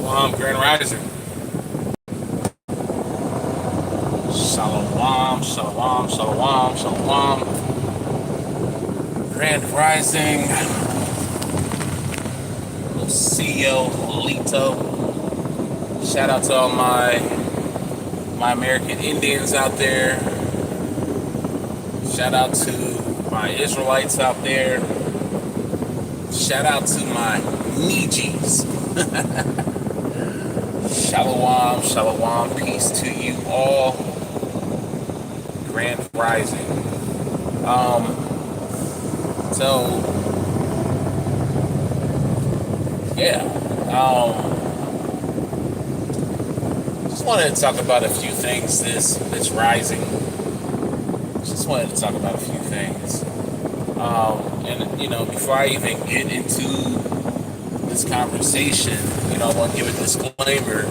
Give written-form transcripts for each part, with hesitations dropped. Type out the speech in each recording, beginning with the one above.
Shalom, Grand Rising. Shalom, shalom, shalom, shalom. Grand Rising. Lucio, Lito. Shout out to all my American Indians out there. Shout out to my Israelites out there. Shout out to my Nijis. Shalom, shalom, peace to you all. Grand Rising. So yeah, just wanted to talk about a few things this rising. Just wanted to talk about a few things. And before I even get into this conversation, I want to give a disclaimer,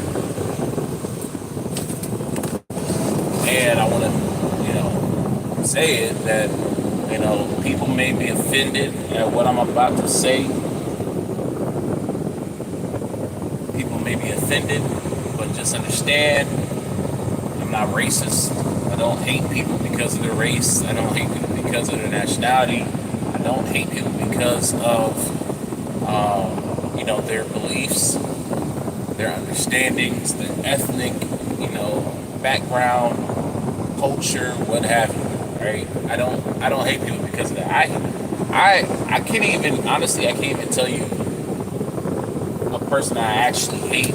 and I want to, say it that, people may be offended at what I'm about to say. People may be offended, but just understand, I'm not racist. I don't hate people because of their race. I don't hate people because of their nationality. I don't hate people because of, their beliefs, their understandings, their ethnic, backgroround, culture, what have you. Right? I don't hate people because of that. I can't even honestly. I can't even tell you a person I actually hate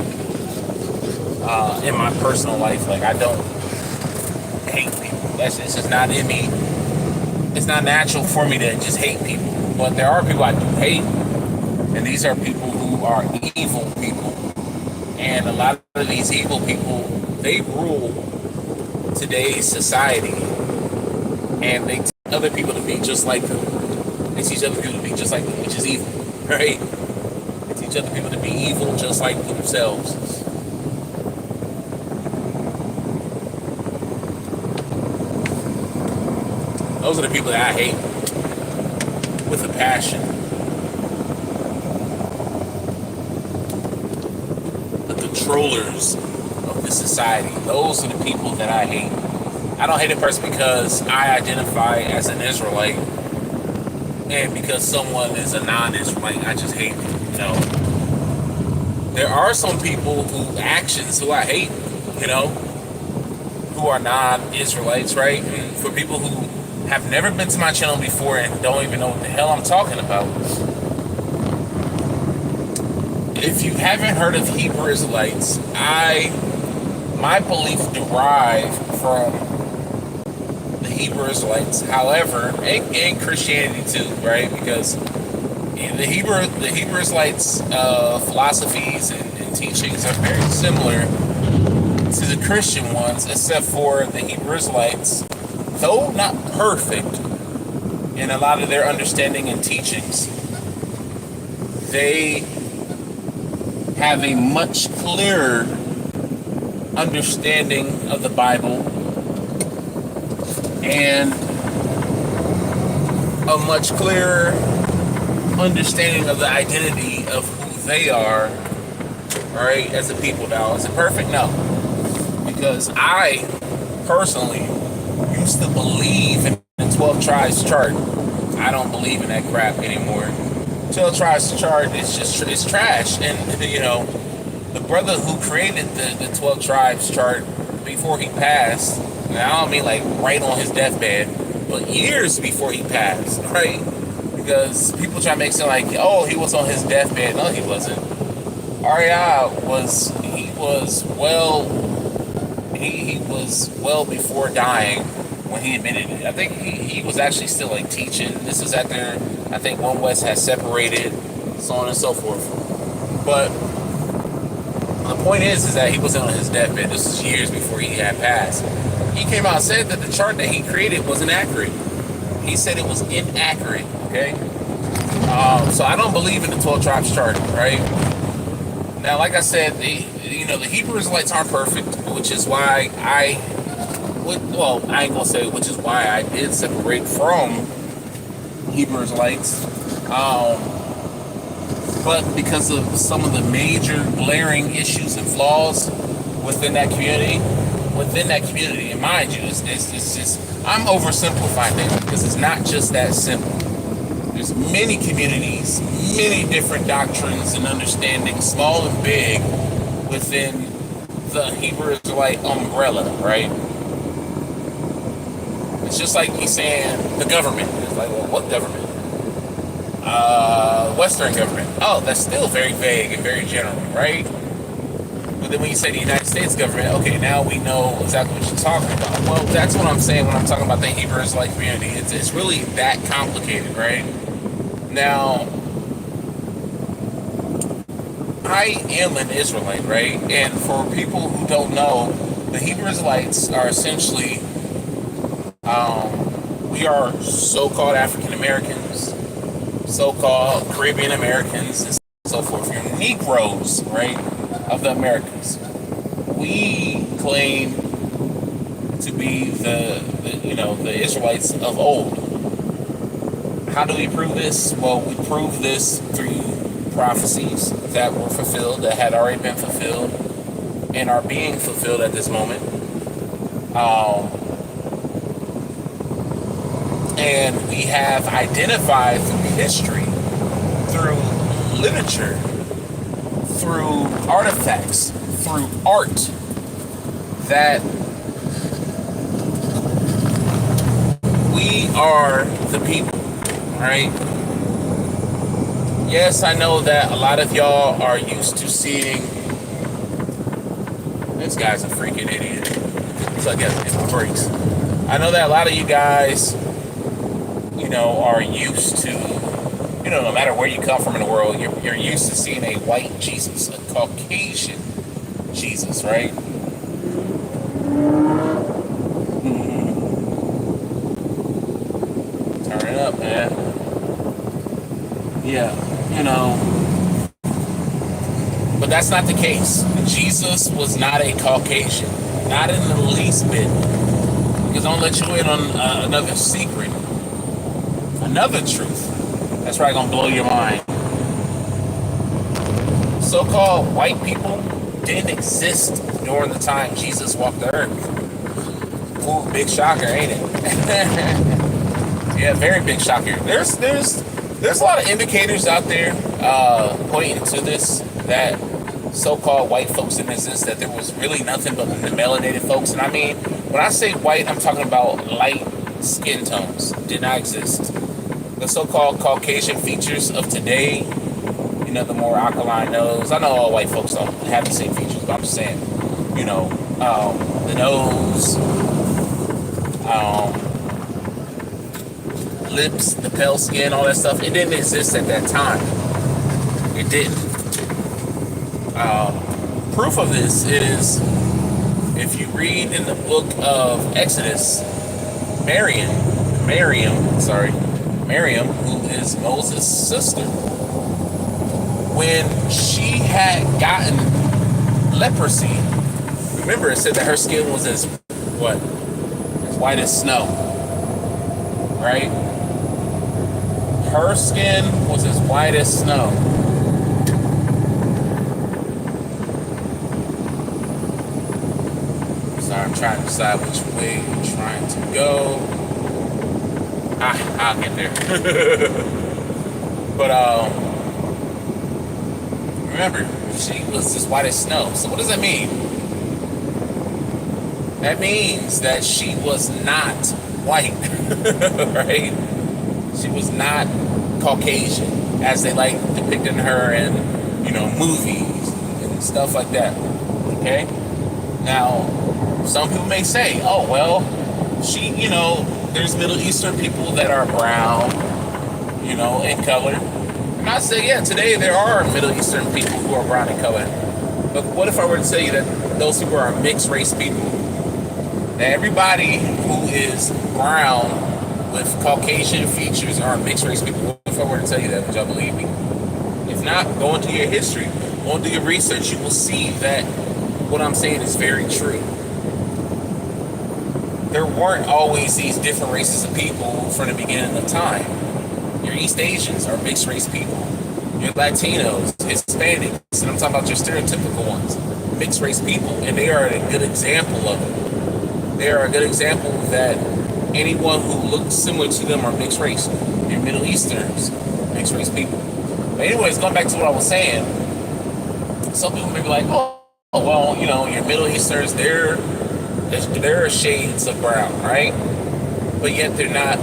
in my personal life. Like, I don't hate people. It's just not in me. It's not natural for me to just hate people. But there are people I do hate, and these are people who are evil people. And a lot of these evil people, they rule today's society, and they teach other people to be just like them. They teach other people to be just like them, which is evil, right? They teach other people to be evil just like themselves. Those are the people that I hate with a passion. The controllers of this society. Those are the people that I hate. I don't hate a person because I identify as an Israelite, and because someone is a non-Israelite, I just hate them. There are some people who I hate, who are non-Israelites, right? And for people who have never been to my channel before and don't even know what the hell I'm talking about, if you haven't heard of Hebrew Israelites, my belief derived from the Hebrew Israelites. However, and Christianity too, right? Because the Hebrew Israelites' philosophies and teachings are very similar to the Christian ones, except for the Hebrew Israelites, though not perfect in a lot of their understanding and teachings, they have a much clearer understanding of the Bible and a much clearer understanding of the identity of who they are, right, as a people. Now, is it perfect? No. Because I personally used to believe in the 12 tribes chart. I don't believe in that crap anymore. 12 tribes chart is it's trash. And the brother who created the 12 tribes chart before he passed, and I don't mean like right on his deathbed, but years before he passed, right? Because people try to make it sound like, oh, he was on his deathbed. No, he wasn't. Arya he was well before dying when he admitted it. I think he was actually still like teaching. This is after, I think, One West has separated, so on and so forth. But the point is that he wasn't on his deathbed. This was years before he had passed. He came out and said that the chart that he created wasn't accurate. He said it was inaccurate, okay? So I don't believe in the 12 tribes chart, right? Now, like I said, the Hebrew Israelites aren't perfect, which is why I ain't gonna say which is why I did separate from Hebrew Israelites. but because of some of the major glaring issues and flaws within that community, and mind you, it's just, I'm oversimplifying things because it's not just that simple. There's many communities, many different doctrines and understandings, small and big, within the Hebrew Israelite umbrella, right? It's just like he's saying the government. It's like, well, what government? Western government. Oh, that's still very vague and very general, right? But then when you say the United States government, okay, now we know exactly what you're talking about. Well, that's what I'm saying when I'm talking about the Hebrew Israelite community. It's really that complicated, right? Now, I am an Israelite, right? And for people who don't know, the Hebrew Israelites are essentially, we are so-called African Americans, so-called Caribbean Americans, and so forth. You're Negroes, right, of the Americas. We claim to be the Israelites of old. How do we prove this? Well, we prove this through prophecies that were fulfilled, that had already been fulfilled, and are being fulfilled at this moment. And we have identified through history, through literature, through artifacts, through art, that we are the people, right? Yes, I know that a lot of y'all are used to seeing, this guy's a freaking idiot. So I guess it breaks. I know that a lot of you guys, are used to, no matter where you come from in the world, you're used to seeing a white Jesus, a Caucasian Jesus, right? Turn it up, man. Yeah, but that's not the case. Jesus was not a Caucasian, not in the least bit. Because I'll let you in on another secret. Another truth that's probably gonna blow your mind. So-called white people didn't exist during the time Jesus walked the earth. Ooh, big shocker, ain't it? Yeah, very big shocker. There's a lot of indicators out there pointing to this, that so-called white folks didn't exist, that there was really nothing but the melanated folks. And I mean, when I say white, I'm talking about light skin tones. Did not exist. The so-called Caucasian features of today, the more alkaline nose. I know all white folks don't have the same features, but I'm just saying, the nose, lips, the pale skin, all that stuff. It didn't exist at that time. It didn't. Proof of this is, if you read in the book of Exodus, Miriam, who is Moses' sister, when she had gotten leprosy, remember it said that her skin was as white as snow, right? Her skin was as white as snow. Sorry, I'm trying to decide which way I'm trying to go. I'll get there. But remember, she was as white as snow. So what does that mean? That means that she was not white, right? She was not Caucasian, as they like depicting her in, movies and stuff like that. Okay? Now, some people may say, oh, well, she, there's Middle Eastern people that are brown, in color. And I say, yeah, today there are Middle Eastern people who are brown in color. But what if I were to tell you that those people are mixed race people? That everybody who is brown with Caucasian features are mixed race people. What if I were to tell you that? Would y'all believe me? If not, go into your history, go into your research. You will see that what I'm saying is very true. There weren't always these different races of people from the beginning of time. Your East Asians are mixed race people. your Latinos, Hispanics, and I'm talking about your stereotypical ones, mixed race people, and they are a good example of it. They are a good example that anyone who looks similar to them are mixed race. Your Middle Easterns, mixed race people. But anyways, going back to what I was saying, some people may be like, oh, well, you know, your Middle Easterns, they're shades of brown, right? But yet they're not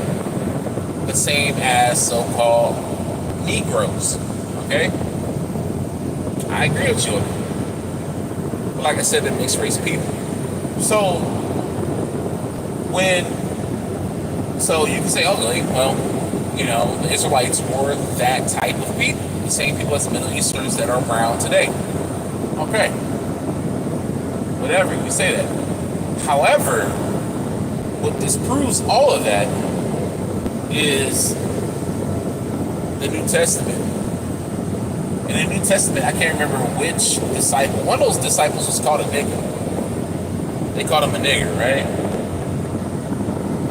the same as so-called Negroes, okay? I agree with you. But like I said, they're mixed race people. So you can say, okay, well, you know, the Israelites were that type of people, the same people as the Middle Easterns that are brown today. Okay, whatever, you can say that. However, what disproves all of that is the New Testament. In the New Testament, I can't remember which disciple. One of those disciples was called a nigger. They called him a nigger, right?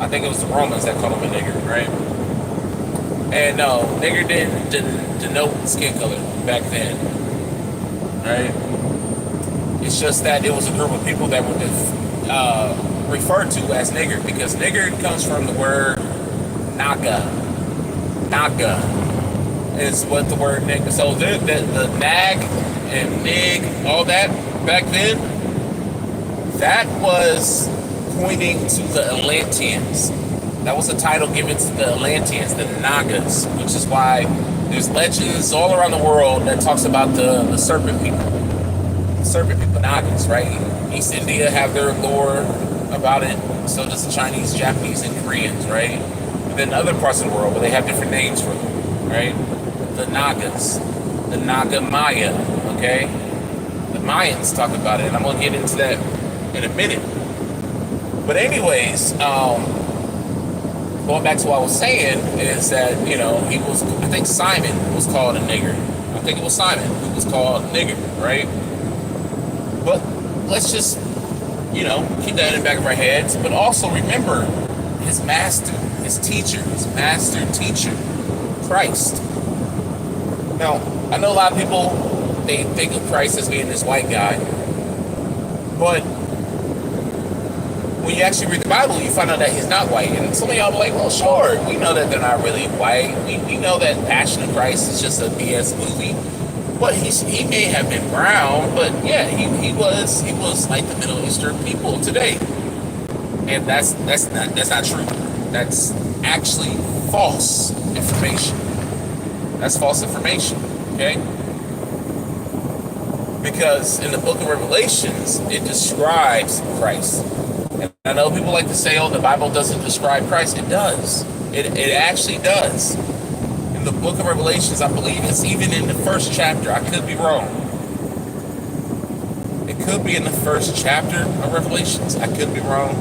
I think it was the Romans that called him a nigger, right? And no, nigger didn't denote skin color back then, right? It's just that it was a group of people that were referred to as nigger, because nigger comes from the word naga. Naga is what the word nigger. So the nag and nig, all that back then, that was pointing to the Atlanteans. That was a title given to the Atlanteans, the Nagas, which is why there's legends all around the world that talks about the serpent people. The serpent people, Nagas, right? East India have their lore about it. So does the Chinese, Japanese, and Koreans, right? And then other parts of the world where they have different names for them, right? The Nagas, the Naga Maya, okay? The Mayans talk about it, and I'm gonna get into that in a minute. But anyways, going back to what I was saying is that, you know, I think Simon was called a nigger. I think it was Simon who was called a nigger, right? But let's just, you know, keep that in the back of our heads. But also remember his master, his teacher, his master teacher, Christ. Now, I know a lot of people, they think of Christ as being this white guy. But when you actually read the Bible, you find out that he's not white. And some of y'all be like, well, sure, we know that they're not really white. We know that Passion of Christ is just a BS movie. But he may have been brown, but yeah, he was like the Middle Eastern people today. And that's not true. That's actually false information. That's false information, okay? Because in the book of Revelations, it describes Christ. And I know people like to say, oh, the Bible doesn't describe Christ. It does. It actually does. In the book of Revelations, I believe it's even in the first chapter. I could be wrong. It could be in the first chapter of Revelations. I could be wrong.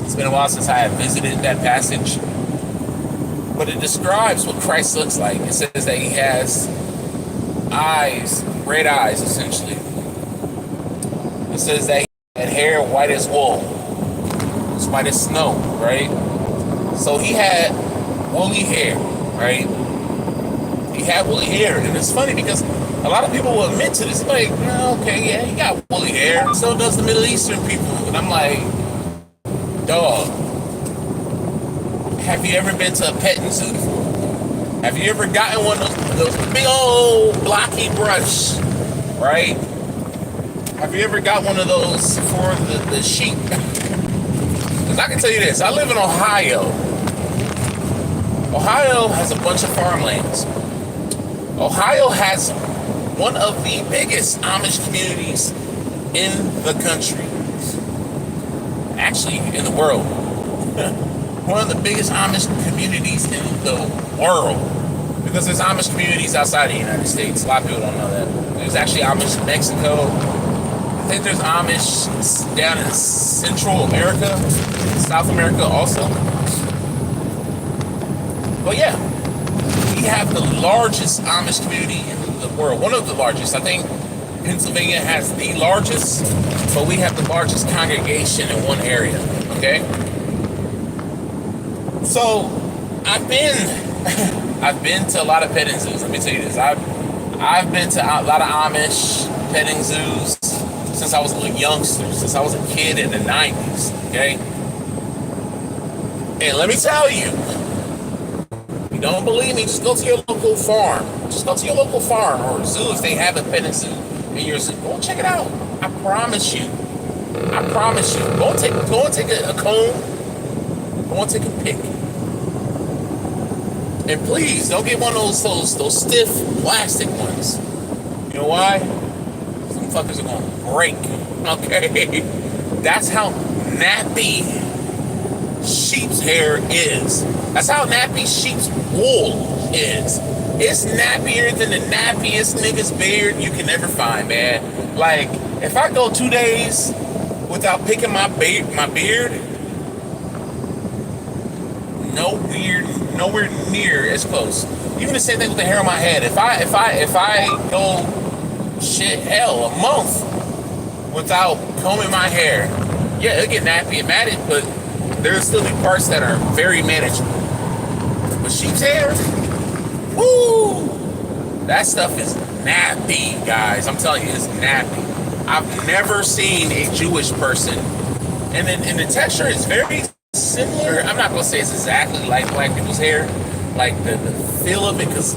It's been a while since I have visited that passage. But it describes what Christ looks like. It says that he has eyes, red eyes, essentially. It says that he had hair white as wool. It's white as snow, right? So he had woolly hair, right? He had woolly hair. And it's funny because a lot of people will admit to this. Like, oh, okay, yeah, he got woolly hair. So does the Middle Eastern people. And I'm like, dog, have you ever been to a petting zoo before? Have you ever gotten one of those big old blocky brush, right? Have you ever got one of those for the sheep? Because I can tell you this, I live in Ohio. Ohio has a bunch of farmlands. Ohio has one of the biggest Amish communities in the country. Actually, in the world. One of the biggest Amish communities in the world. Because there's Amish communities outside of the United States. A lot of people don't know that. There's actually Amish in Mexico. I think there's Amish down in Central America, South America also. But yeah, we have the largest Amish community in the world. One of the largest. I think Pennsylvania has the largest, but we have the largest congregation in one area, okay? So, I've been I've been to a lot of petting zoos. Let me tell you this. I've been to a lot of Amish petting zoos since I was a youngster, since I was a kid in the 90s, okay? And let me tell you, if you don't believe me, just go to your local farm. Just go to your local farm or zoo if they have a petting zoo in your zoo. Go check it out. I promise you. I promise you. Go and take a comb. Go and take a pick. And please don't get one of those stiff plastic ones. You know why? Some fuckers are gonna break. Okay? That's how nappy sheep's hair is. That's how nappy sheep's wool is. It's nappier than the nappiest nigga's beard you can ever find, man. Like, if I go 2 days without picking my beard, nowhere near as close. Even the same thing with the hair on my head. If I go a month without combing my hair, yeah, it'll get nappy and matted, but there'll still be parts that are very manageable. But sheep's hair, woo! That stuff is nappy, guys. I'm telling you, it's nappy. I've never seen a Jewish person, and the texture is very similar. I'm not gonna say it's exactly like black people's hair, like the feel of it, because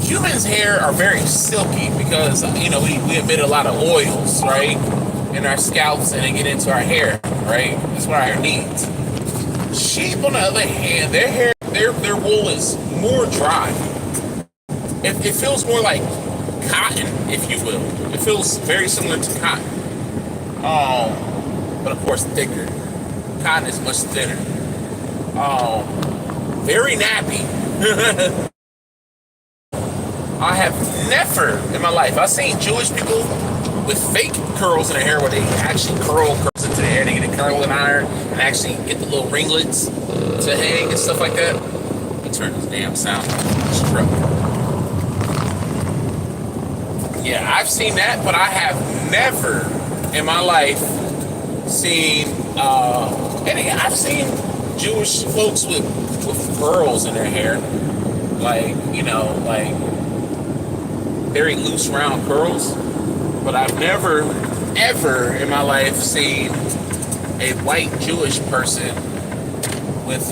humans' hair are very silky because we emit a lot of oils, right, in our scalps, and they get into our hair, right? That's what our hair needs. Sheep, on the other hand, their wool is more dry. It feels more like cotton, if you will. It feels very similar to cotton, but of course thicker. Cotton is much thinner. Very nappy. I have never in my life, I've seen Jewish people with fake curls in their hair where they actually curl curls into their hair. They get a curling iron and actually get the little ringlets to hang and stuff like that. Let me turn this damn sound struck. Yeah, I've seen that, but I have never in my life seen and I've seen Jewish folks with curls in their hair, like very loose round curls, but I've never ever in my life seen a white Jewish person with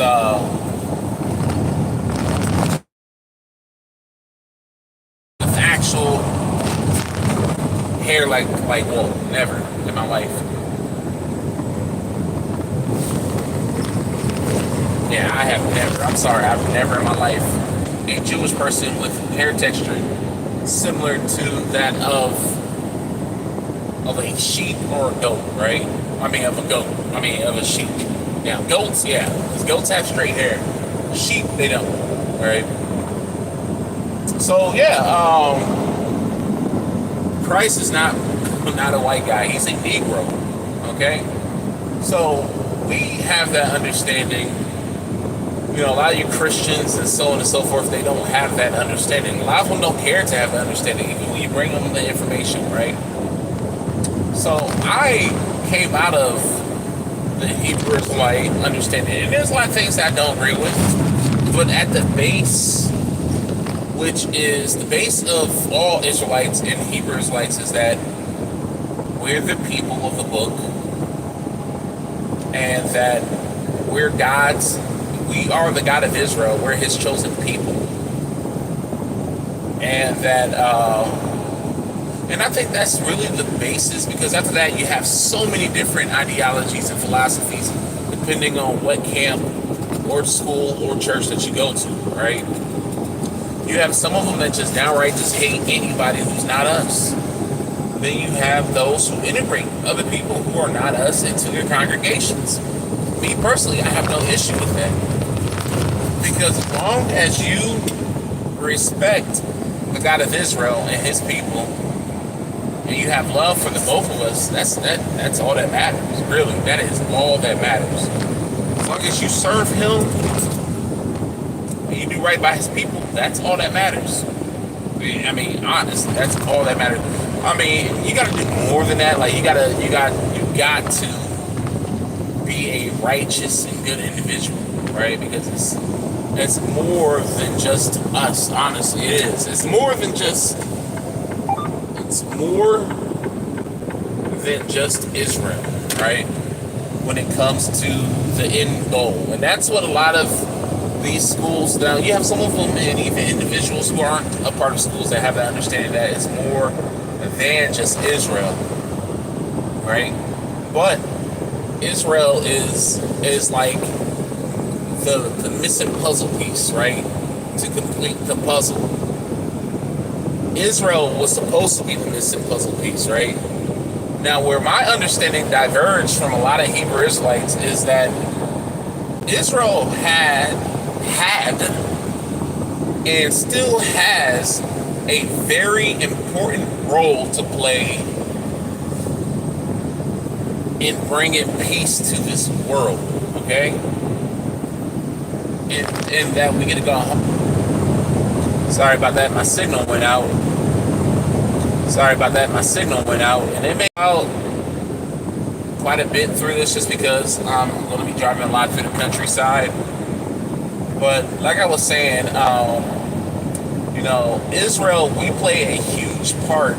actual hair like wool. Never in my life. Yeah, I have never. I'm sorry, I've never in my life a Jewish person with hair texture similar to that of a sheep or a goat, right? Of a sheep. Yeah, goats, yeah. Because goats have straight hair. Sheep, they don't, right? So, yeah, Christ is not a white guy. He's a Negro, okay? So, we have that understanding. A lot of you Christians and so on and so forth, they don't have that understanding. A lot of them don't care to have that understanding, even when you bring them the information, right? So I came out of the Hebrew Israelite understanding, and there's a lot of things that I don't agree with, but at the base, which is the base of all Israelites and Hebrew Israelites, is that we're the people of the book, and that we are the God of Israel. We're his chosen people. And that, and I think that's really the basis, because after that you have so many different ideologies and philosophies depending on what camp or school or church that you go to, right? You have some of them that just downright just hate anybody who's not us. Then you have those who integrate other people who are not us into their congregations. Me personally, I have no issue with that. Because as long as you respect the God of Israel and his people, and you have love for the both of us, that's all that matters. Really, that is all that matters. As long as you serve him and you do right by his people, that's all that matters. I mean, honestly, that's all that matters. I mean, you gotta do more than that. Like you got to be a righteous and good individual, right? Because It's more than just us. Honestly, it is. It's more than just. It's more than just Israel, right? When it comes to the end goal, and that's what a lot of these schools now. You have some of them, and even individuals who aren't a part of schools that have that understanding that it's more than just Israel, right? But Israel is like the missing puzzle piece, right? To complete the puzzle. Israel was supposed to be the missing puzzle piece, right? Now, where my understanding diverged from a lot of Hebrew Israelites is that Israel had and still has a very important role to play in bringing peace to this world, okay? And that we get to go. Sorry about that, my signal went out. And it may out quite a bit through this just because I'm going to be driving a lot through the countryside. But like I was saying, Israel, we play a huge part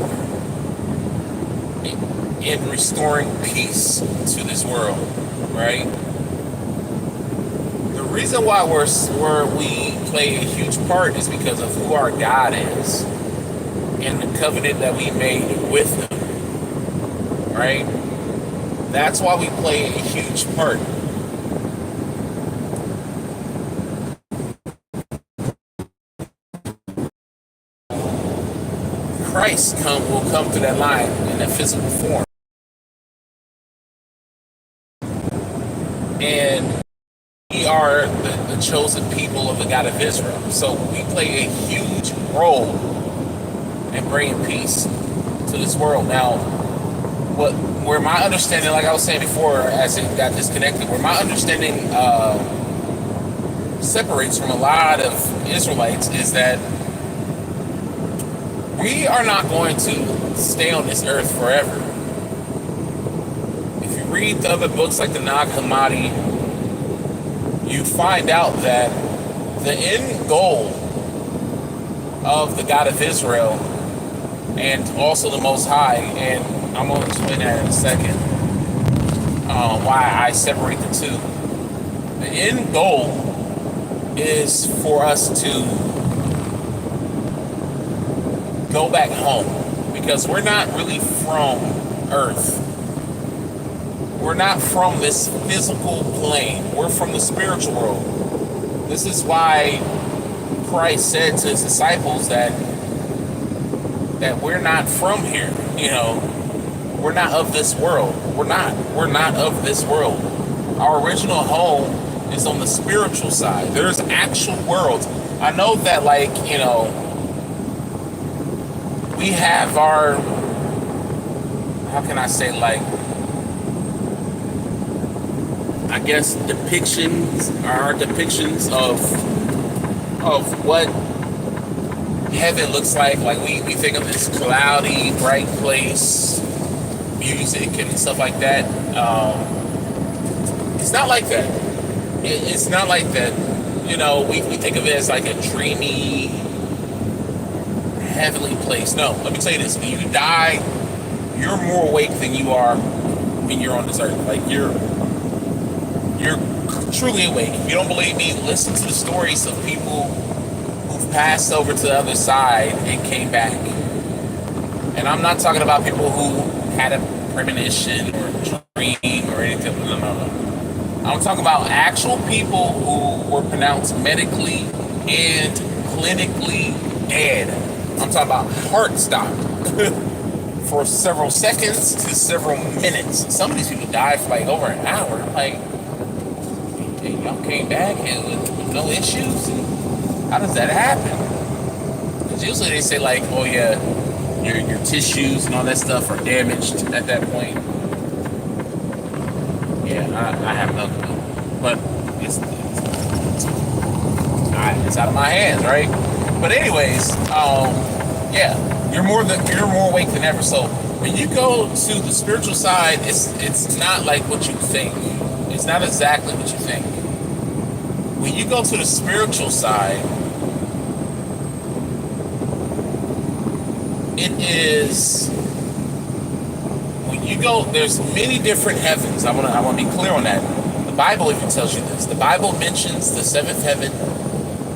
in restoring peace to this world, right? The reason why we play a huge part is because of who our God is and the covenant that we made with Him, right? That's why we play a huge part. Christ will come through that line in a physical form. And we are the chosen people of the God of Israel. So we play a huge role in bringing peace to this world. Now, where my understanding, like I was saying before, as it got disconnected, where my understanding separates from a lot of Israelites is that we are not going to stay on this earth forever. If you read the other books like the Nag Hammadi, you find out that the end goal of the God of Israel and also the Most High, and I'm going to explain that in a second, why I separate the two. The end goal is for us to go back home, because we're not really from Earth. We're not from this physical plane. We're from the spiritual world. This is why Christ said to his disciples that we're not from here. We're not of this world. We're not of this world. Our original home is on the spiritual side. There's actual worlds. I know that, we have our, how can I say, depictions of what heaven looks like. Like we think of this cloudy, bright place, music and stuff like that. It's not like that. It's not like that. We think of it as like a dreamy, heavenly place. No, let me tell you this: when you die, you're more awake than you are when you're on this earth. Like you're truly awake. If you don't believe me, listen to the stories of people who've passed over to the other side and came back. And I'm not talking about people who had a premonition or dream or anything. No. I'm talking about actual people who were pronounced medically and clinically dead. I'm talking about heart stopped for several seconds to several minutes. Some of these people died for over an hour. I'm like, hey, y'all came back with no issues? And how does that happen? Because usually they say oh yeah, your tissues and all that stuff are damaged at that point. Yeah, I have no clue. But it's out of my hands, right? But anyways, yeah, you're more awake than ever. So when you go to the spiritual side, it's not like what you think. It's not exactly what you think. when you go to the spiritual side, it is when you go. There's many different heavens. I want to be clear on that. The Bible even tells you this. The Bible mentions the seventh heaven.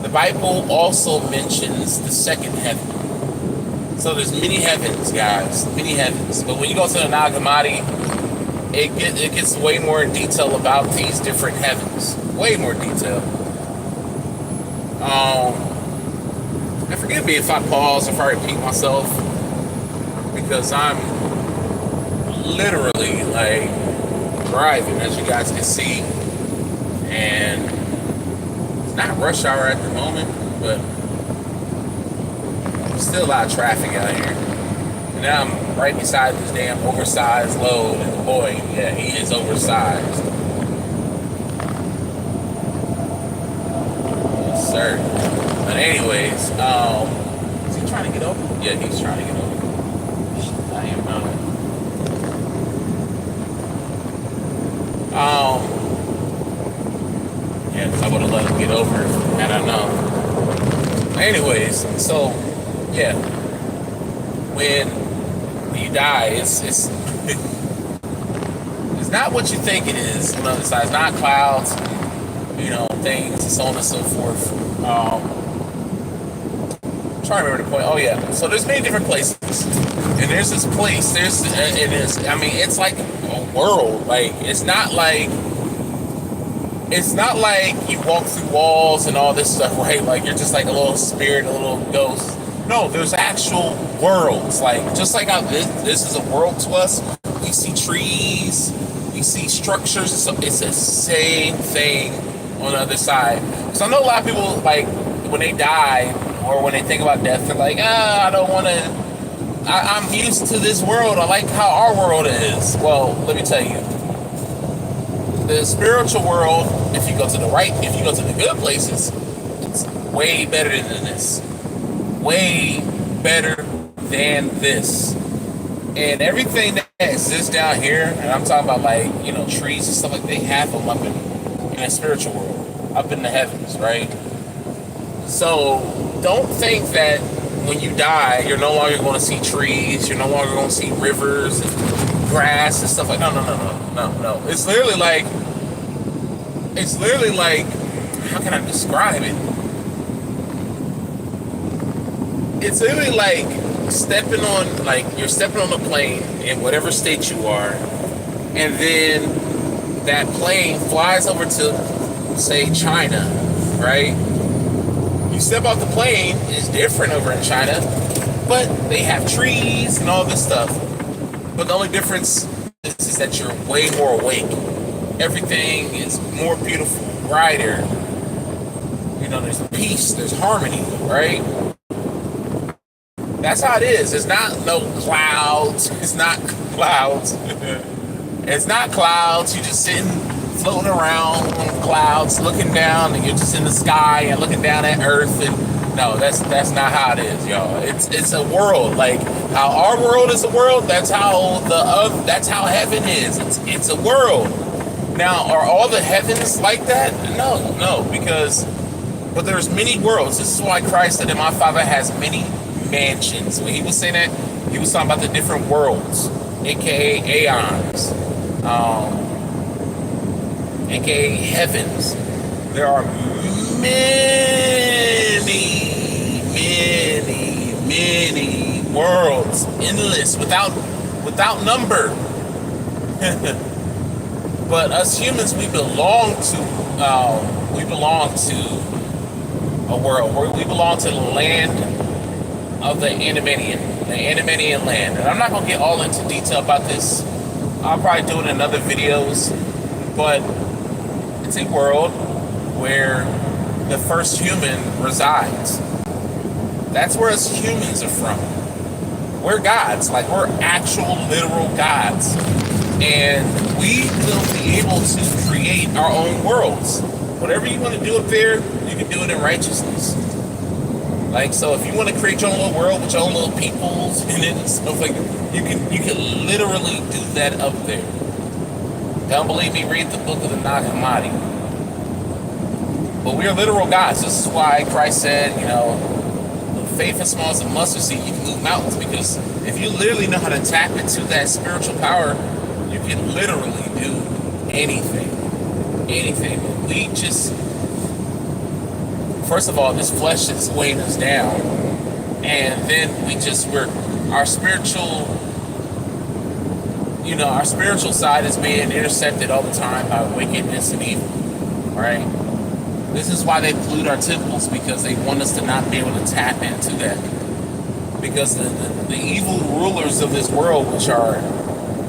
The Bible also mentions the second heaven. So there's many heavens, guys, many heavens. But when you go to the Nag Hammadi, it gets way more in detail about these different heavens. Way more detail. And forgive me if I pause, if I repeat myself, because I'm literally like driving, as you guys can see, and it's not rush hour at the moment, but there's still a lot of traffic out here. And now I'm right beside this damn oversized load, and boy, yeah, he is oversized. Yes, sir. But anyways, is he trying to get over? Yeah, he's trying to get over. I am not. Yeah, because I would have let him get over it, had I known. Anyways, so yeah, when you die, it's it's not what you think it is. On the other side, it's not clouds, things, and so on and so forth. I'm trying to remember the point. Oh yeah, so there's many different places, and there's this place. It's like a world. Like it's not like you walk through walls and all this stuff, right? Like you're just like a little spirit, a little ghost. No, there's actual worlds. Like just like how this is a world to us. We see trees, we see structures. So it's the same thing on the other side. So I know a lot of people, like when they die or when they think about death, they're like, I don't want to. I'm used to this world. I like how our world is. Well, let me tell you. The spiritual world, if you go to the good places, it's way better than this. Way better than this. And everything that exists down here, and I'm talking about like, trees and stuff like they have them up in the spiritual world, up in the heavens, right? So don't think that when you die, you're no longer going to see trees, you're no longer going to see rivers and grass and stuff like no. It's literally like, how can I describe it? It's literally like you're stepping on a plane in whatever state you are, and then that plane flies over to, say, China, right? You step off the plane, it's different over in China, but they have trees and all this stuff. But the only difference is that you're way more awake. Everything is more beautiful, brighter. There's peace, there's harmony, right? That's how it is. It's not no clouds. It's not clouds. It's not clouds. You're just sitting, floating around on clouds, looking down, and you're just in the sky and looking down at Earth. And no, that's not how it is, y'all. It's a world. Like how our world is a world. That's how heaven is. It's a world. Now, are all the heavens like that? No, but there's many worlds. This is why Christ said that my Father has many mansions. When he was saying that, he was talking about the different worlds, aka aeons, aka heavens. There are many worlds, endless, without number. But us humans, we belong to a world. We belong to the land of the Animanian land. And I'm not going to get all into detail about this. I'll probably do it in other videos. But it's a world where the first human resides. That's where us humans are from. We're gods. Like, we're actual, literal gods. And we will be able to create our own worlds. Whatever you want to do up there, you can do it in righteousness. Like, so if you want to create your own little world with your own little peoples and stuff like that, you can literally do that up there. Don't believe me? Read the book of the Nag Hammadi. But we are literal gods. This is why Christ said, faith as small as a mustard seed, you can move mountains. Because if you literally know how to tap into that spiritual power, you can literally do anything. Anything. We just, first of all, this flesh is weighing us down. And then our spiritual side is being intercepted all the time by wickedness and evil, right? This is why they pollute our temples, because they want us to not be able to tap into that. Because the evil rulers of this world,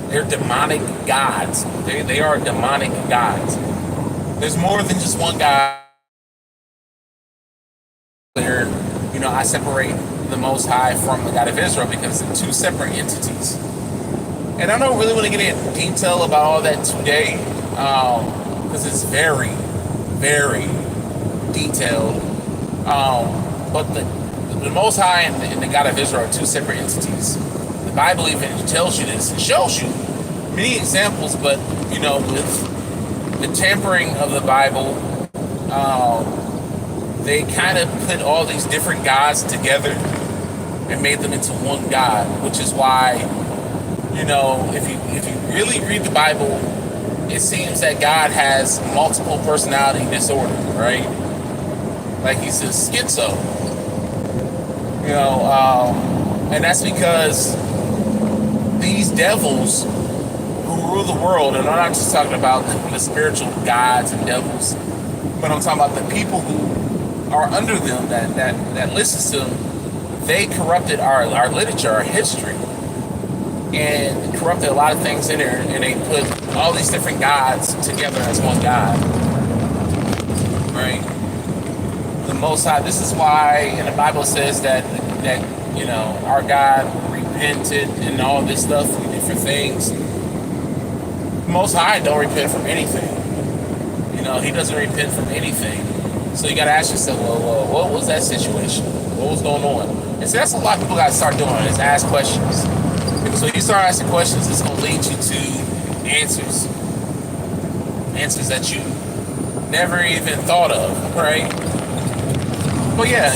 they're demonic gods. They are demonic gods. There's more than just one God. I separate the Most High from the God of Israel because they're two separate entities. And I don't really want to get into detail about all that today, because it's very, very detailed. But the Most High and the God of Israel are two separate entities. The Bible even tells you this. It shows you many examples, but with the tampering of the Bible, they kind of put all these different gods together and made them into one God, which is why, if you really read the Bible, it seems that God has multiple personality disorder, right? Like he's a schizo, and that's because these devils who rule the world, and I'm not just talking about the spiritual gods and devils, but I'm talking about the people who are under them that listens to them. They corrupted our literature, our history, and corrupted a lot of things in there, and they put all these different gods together as one God, right? The Most High. This is why, and the Bible says that our God repented and all this stuff, different things. The Most High don't repent from anything. He doesn't repent from anything. So you got to ask yourself, well, what was that situation? What was going on? And so that's what a lot of people got to start doing, is ask questions. Because when you start asking questions, it's going to lead you to answers. Answers that you never even thought of, right? But yeah,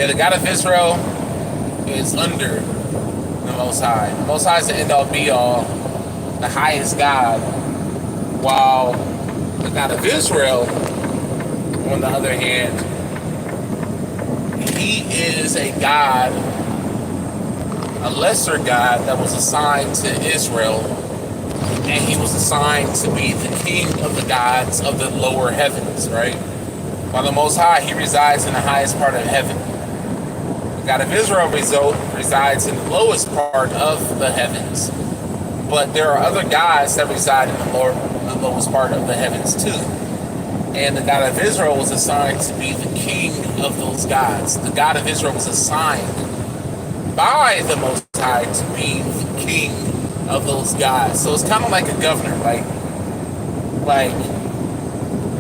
the God of Israel is under the Most High. The Most High is the end-all, be-all, the highest God, while the God of Israel, on the other hand, he is a God, a lesser God that was assigned to Israel, and he was assigned to be the king of the gods of the lower heavens, right? While the Most High, he resides in the highest part of heaven. The God of Israel resides in the lowest part of the heavens. But there are other gods that reside in the lowest part of the heavens too. And the God of Israel was assigned to be the king of those gods. The God of Israel was assigned by the Most High to be the king of those gods. So it's kind of like a governor, like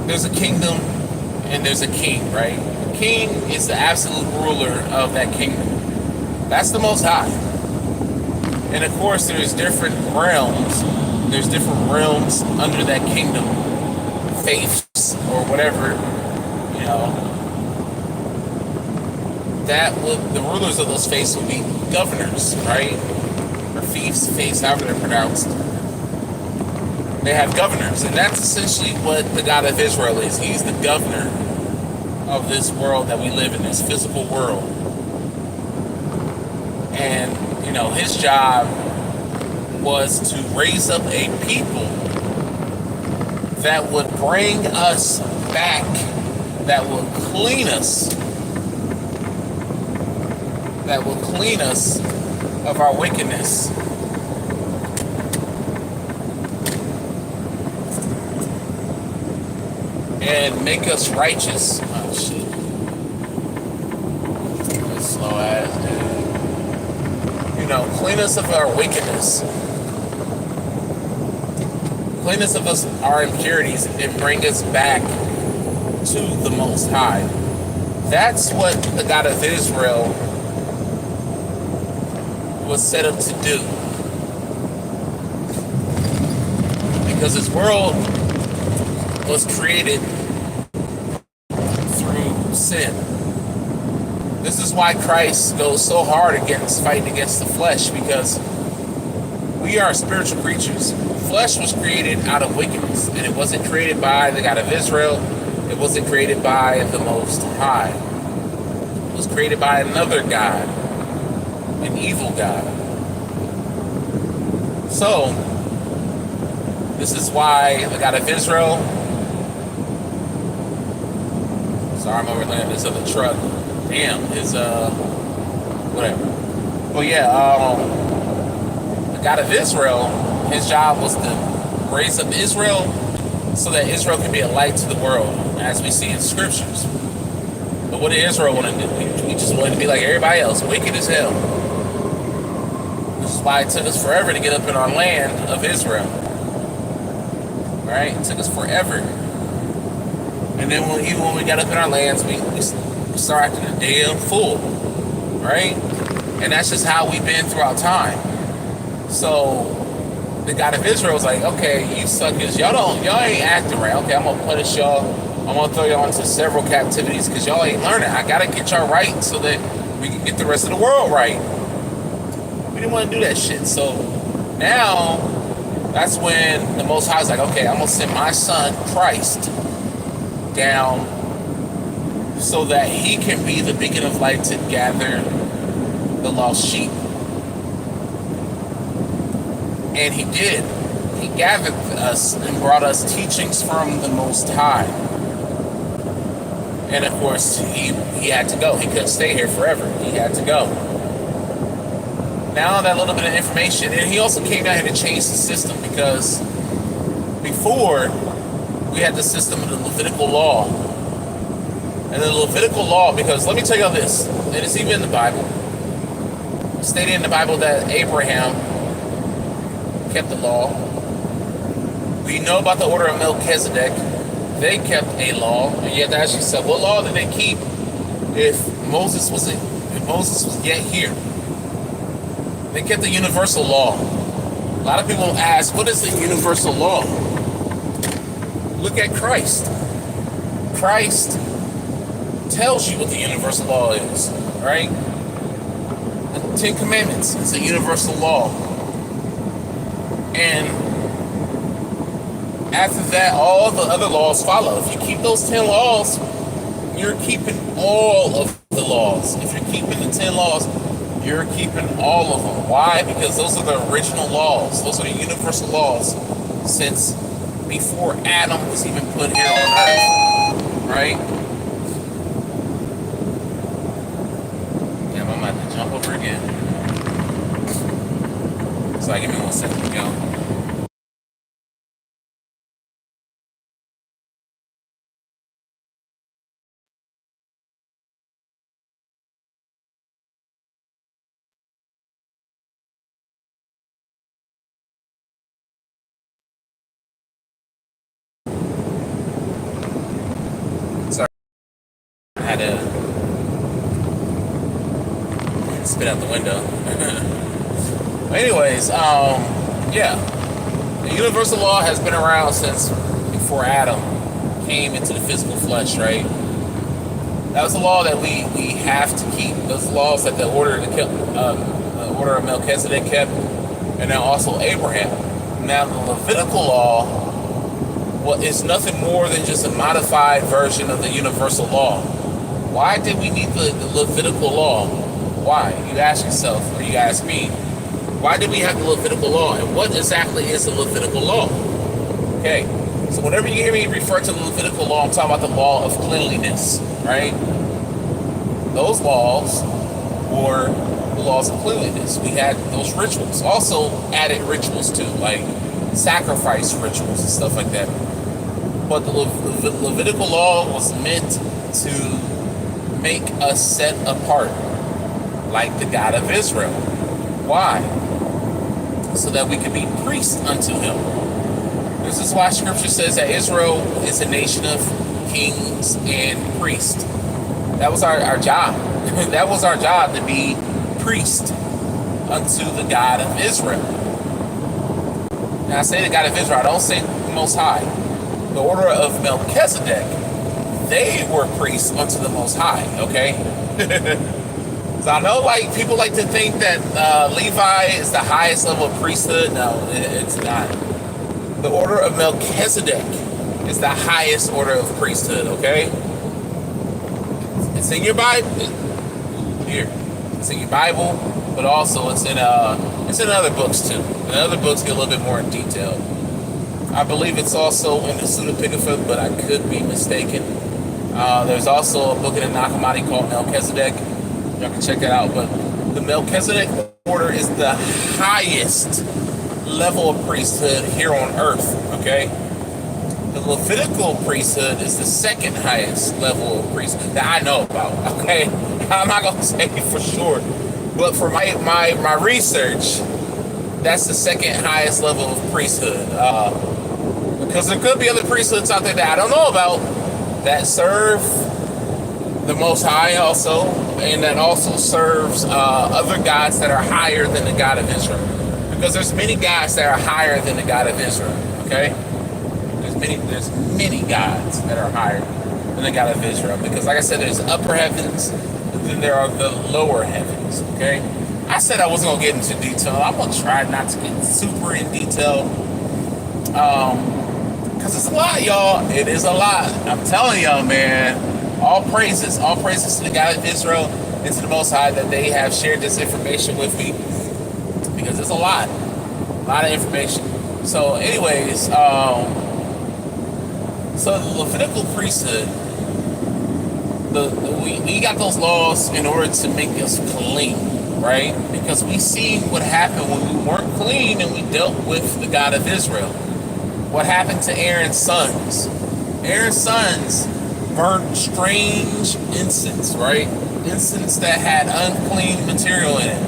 there's a kingdom and there's a king, right? The king is the absolute ruler of that kingdom. That's the Most High. And of course, there's different realms. There's different realms under that kingdom, faiths or whatever, the rulers of those faiths would be governors, right? Or fiefs, however they're pronounced. They have governors, and that's essentially what the God of Israel is. He's the governor of this world that we live in, this physical world. And his job was to raise up a people that would bring us back, that will clean us, of our wickedness. And make us righteous. Oh shit. That's slow ass, dude. Clean us of our wickedness. Clean us of our impurities and bring us back to the Most High. That's what the God of Israel was set up to do. Because this world was created through sin. This is why Christ goes so hard against fighting against the flesh, because we are spiritual creatures. Flesh was created out of wickedness, and it wasn't created by the God of Israel. It wasn't created by the Most High. It was created by another God, an evil God. So, this is why the God of Israel... Sorry, I'm overlaying this other truck. Damn, is whatever. Well, yeah, the God of Israel, his job was to raise up Israel so that Israel can be a light to the world, as we see in scriptures. But what did Israel want to do? We just wanted to be like everybody else, wicked as hell. Which is why it took us forever to get up in our land of Israel. Right? It took us forever. And then when we got up in our lands, we start acting a damn fool, right? And that's just how we've been throughout time. So the God of Israel was like, okay, you suckers, y'all ain't acting right. Okay, I'm gonna punish y'all. I'm gonna throw y'all into several captivities because y'all ain't learning. I gotta get y'all right so that we can get the rest of the world right. We didn't want to do that shit. So now that's when the Most High is like, okay, I'm gonna send my son Christ down so that he can be the beacon of light to gather the lost sheep. And he did. He gathered us and brought us teachings from the Most High. And of course, he had to go. He couldn't stay here forever. He had to go. Now that little bit of information, and he also came down here to change the system, because before we had the system of the Levitical law. And the Levitical law, because let me tell you all this, and it's even in the Bible. It's stated in the Bible that Abraham kept the law. We know about the order of Melchizedek. They kept a law, and you have to ask yourself, what law did they keep if Moses was yet here? They kept the universal law. A lot of people ask, what is the universal law? Look at Christ. Christ tells you what the universal law is, right? The Ten Commandments is a universal law. And after that, all the other laws follow. If you keep those 10 laws, you're keeping all of the laws. If you're keeping the 10 laws, you're keeping all of them. Why? Because those are the original laws. Those are the universal laws since before Adam was even put here on earth, right? Damn, I'm about to jump over again. So give me 1 second to go. Sorry, I had to spit out the window. Anyways, yeah, the universal law has been around since before Adam came into the physical flesh, right? That was the law that we have to keep. Those laws that the order of Melchizedek kept, and now also Abraham. Now the Levitical law, well, is nothing more than just a modified version of the universal law. Why did we need the Levitical law? Why? You ask yourself, or you ask me, why did we have the Levitical law? And what exactly is the Levitical law? Okay, so whenever you hear me refer to the Levitical law, I'm talking about the law of cleanliness, right? Those laws were the laws of cleanliness. We had those rituals, also added rituals too, like sacrifice rituals and stuff like that. But the Levitical law was meant to make us set apart, like the God of Israel. Why? So that we could be priests unto him. This is why scripture says that Israel is a nation of kings and priests. That was our job. That was our job, to be priest unto the God of Israel. Now I say the God of Israel, I don't say the Most High. the order of Melchizedek, they were priests unto the Most High. Okay. So I know, like, people like to think that Levi is the highest level of priesthood. No, it's not. The order of Melchizedek is the highest order of priesthood. Okay, it's in your Bible. Here, it's in your Bible, but also it's in other books too. And other books get a little bit more in detail. I believe it's also in the Pseudepigrapha, but I could be mistaken. There's also a book in the Nag Hammadi called Melchizedek. Y'all can check that out. But the Melchizedek order is the highest level of priesthood here on earth. Okay. The Levitical priesthood is the second highest level of priesthood that I know about. Okay, I'm not gonna say for sure, but for my research, that's the second highest level of priesthood. Because there could be other priesthoods out there that I don't know about that serve the Most High also, and that also serves other gods that are higher than the God of Israel. Because there's many gods that are higher than the God of Israel. Okay. There's many gods that are higher than the God of Israel. Because like I said, there's upper heavens, and then there are the lower heavens. Okay? I said I wasn't gonna get into detail. I'm gonna try not to get super in detail. Cause it's a lot, y'all. It is a lot. I'm telling y'all, man. All praises to the God of Israel and to the Most High that they have shared this information with me. Because it's a lot of information. So anyways, so the Levitical priesthood, we got those laws in order to make us clean, right? Because we seen what happened when we weren't clean and we dealt with the God of Israel. What happened to Aaron's sons? Aaron's sons burned strange incense, right? Incense that had unclean material in it.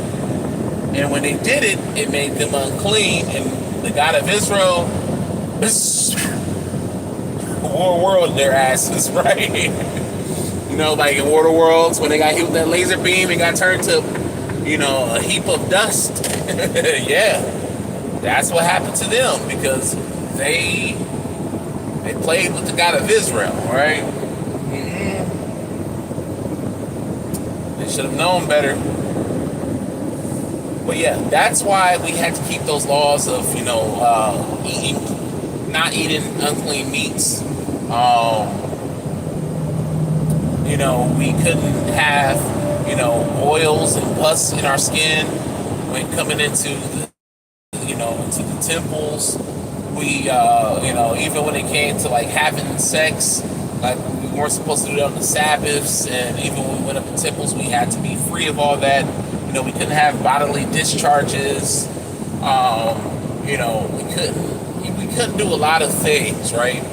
And when they did it, it made them unclean. And the God of Israel world their asses, right? You know, like in War of Worlds, when they got hit with that laser beam, it got turned to, you know, a heap of dust. Yeah, that's what happened to them because they played with the God of Israel, right? Mm-hmm. They should have known better. But yeah, that's why we had to keep those laws of, you know, not eating unclean meats. You know, we couldn't have, you know, oils and pus in our skin when coming into the, you know, into the temples. We, you know, even when it came to like having sex, like we weren't supposed to do it on the Sabbaths, and even when we went up to temples, we had to be free of all that. You know, we couldn't have bodily discharges. You know, we couldn't do a lot of things, right?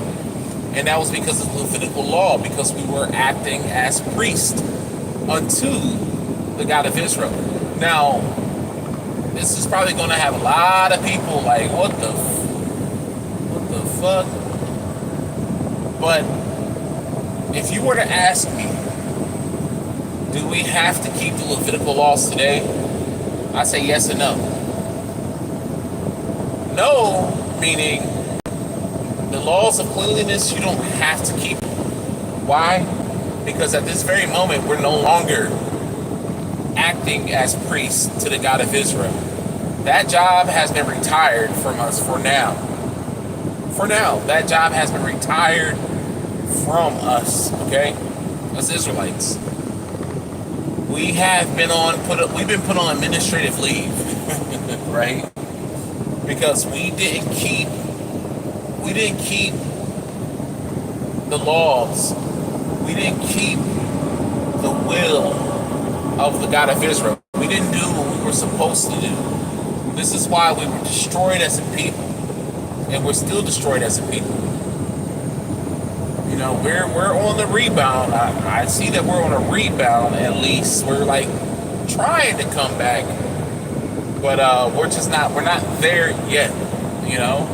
And that was because of the Levitical law, because we were acting as priests unto the God of Israel. Now, this is probably going to have a lot of people like, what the fuck? But if you were to ask me, do we have to keep the Levitical laws today? I say yes and no. No, meaning the laws of cleanliness, you don't have to keep them. Why? Because at this very moment, we're no longer acting as priests to the God of Israel. That job has been retired from us for now. For now, that job has been retired from us, okay? As Israelites. We have been we've been put on administrative leave, right? Because we didn't keep the laws. We didn't keep the will of the God of Israel. We didn't do what we were supposed to do. This is why we were destroyed as a people, and we're still destroyed as a people. You know, we're on the rebound. I see that we're on a rebound. At least we're like trying to come back, but we're not there yet. You know,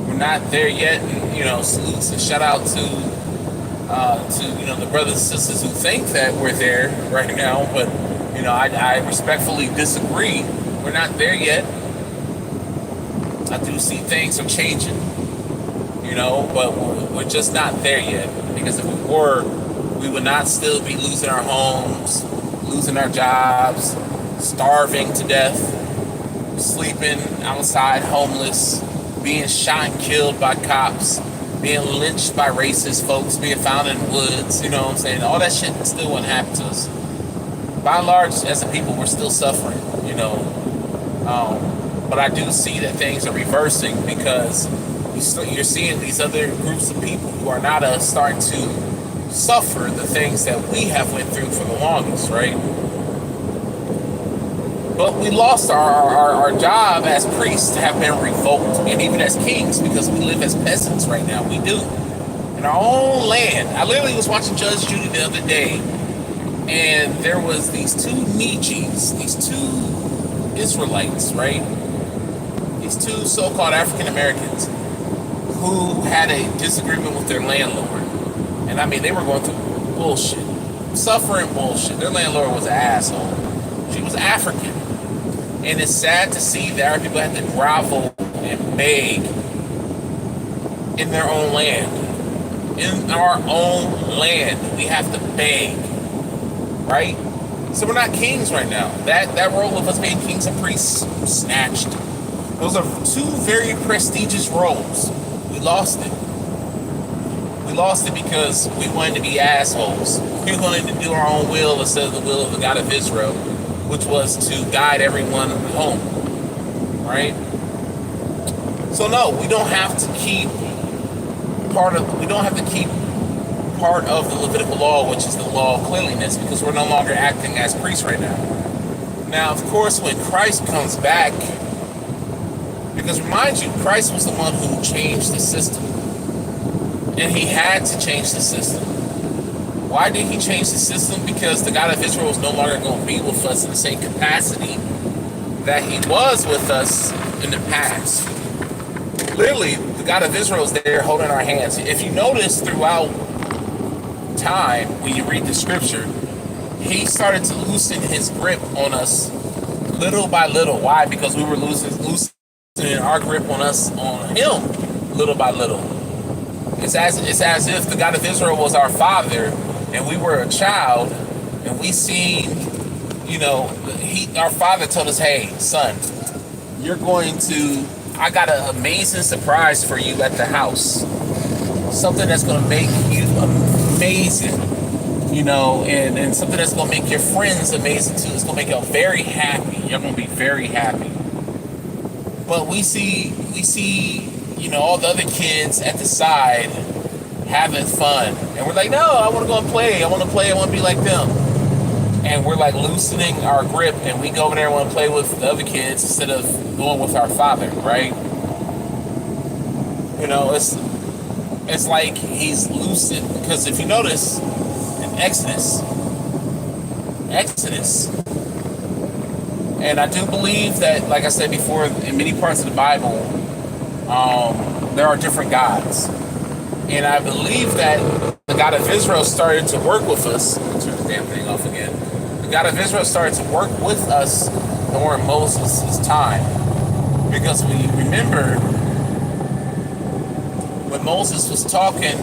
we're not there yet. And, you know, salutes and shout out to you know, the brothers and sisters who think that we're there right now. But you know, I respectfully disagree. We're not there yet. I do see things are changing. but we're just not there yet. Because if we were, we would not still be losing our homes, losing our jobs, starving to death, sleeping outside homeless, being shot and killed by cops, being lynched by racist folks, being found in woods, you know what I'm saying? All that shit still wouldn't happen to us. By and large, as a people, we're still suffering. But I do see that things are reversing because you're seeing these other groups of people who are not us starting to suffer the things that we have went through for the longest, right? But we lost our job as priests have been revoked, and even as kings, because we live as peasants right now. We do. In our own land. I literally was watching Judge Judy the other day, and there was these two Nietzsche's, these two Israelites, right? These two so-called African Americans who had a disagreement with their landlord. And I mean, they were going through bullshit. Suffering bullshit. Their landlord was an asshole. She was African. And it's sad to see that our people have to grovel and beg in their own land. In our own land, we have to beg, right? So we're not kings right now. That role of us being kings and priests snatched. Those are two very prestigious roles. We lost it. We lost it because we wanted to be assholes. We wanted to do our own will instead of the will of the God of Israel, which was to guide everyone home, right? So no, we don't have to keep part of the Levitical law, which is the law of cleanliness, because we're no longer acting as priests right now. Now, of course, when Christ comes back, because remind you, Christ was the one who changed the system, and he had to change the system. Why did he change the system? Because the God of Israel was no longer going to be with us in the same capacity that he was with us in the past. Literally, the God of Israel is there holding our hands. If you notice throughout time, when you read the scripture, he started to loosen his grip on us little by little. Why? Because we were loosening our grip on him little by little. It's as if the God of Israel was our father and we were a child, and we seen, our father told us, hey, son, I got an amazing surprise for you at the house. Something that's going to make you amazing, and something that's going to make your friends amazing too. It's going to make you very happy. You're going to be very happy. But we see, all the other kids at the side having fun. And we're like, no, I want to go and play. I want to be like them. And we're like loosening our grip, and we go over there and want to play with the other kids instead of going with our father, right? It's like he's loosened, because if you notice in Exodus, and I do believe that, like I said before, in many parts of the Bible, there are different gods. And I believe that the God of Israel started to work with us. Turn the damn thing off again. The God of Israel started to work with us during Moses' time. Because we remember when Moses was talking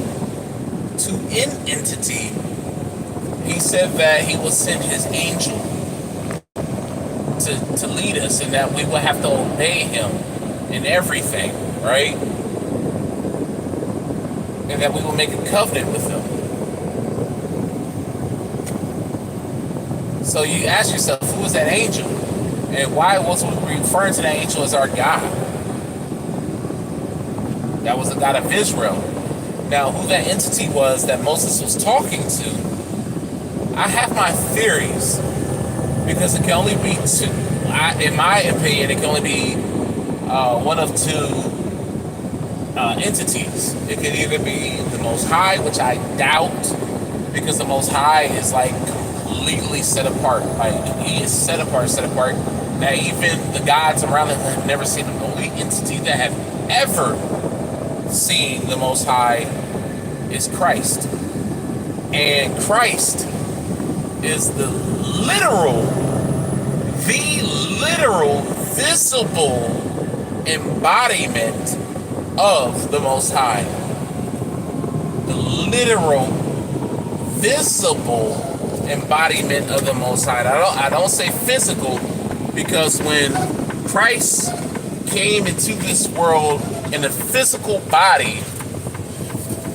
to an entity, he said that he would send his angel to lead us, and that we would have to obey him in everything, right? And that we will make a covenant with him. So you ask yourself, who is that angel? And why was we referring to that angel as our God? That was the God of Israel. Now, who that entity was that Moses was talking to, I have my theories, because it can only be two. In my opinion, it can only be one of two entities. It could either be the Most High, which I doubt, because the Most High is like completely set apart. Like, he is set apart, that even the gods around him have never seen him. The only entity that have ever seen the Most High is Christ. And Christ is the literal, visible embodiment of the Most High. The literal, visible embodiment of the Most High. I don't say physical, because when Christ came into this world in a physical body,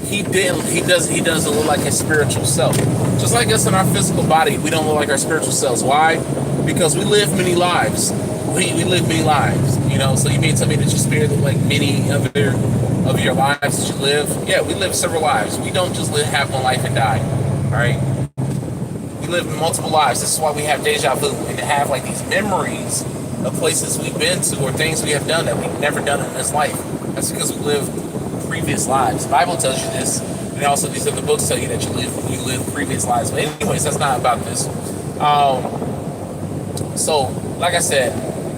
he doesn't look like his spiritual self. Just like us in our physical body, we don't look like our spiritual selves. Why? Because we live many lives. We live many lives. So you mean tell me that your spirit look like many other of your lives that you live? Yeah, we live several lives. We don't just have one life and die. All right? We live multiple lives. This is why we have deja vu, and to have like these memories of places we've been to or things we have done that we've never done in this life. That's because we live previous lives. The Bible tells you this, and also these other books tell you that you live previous lives. But anyways, that's not about this. So, like I said,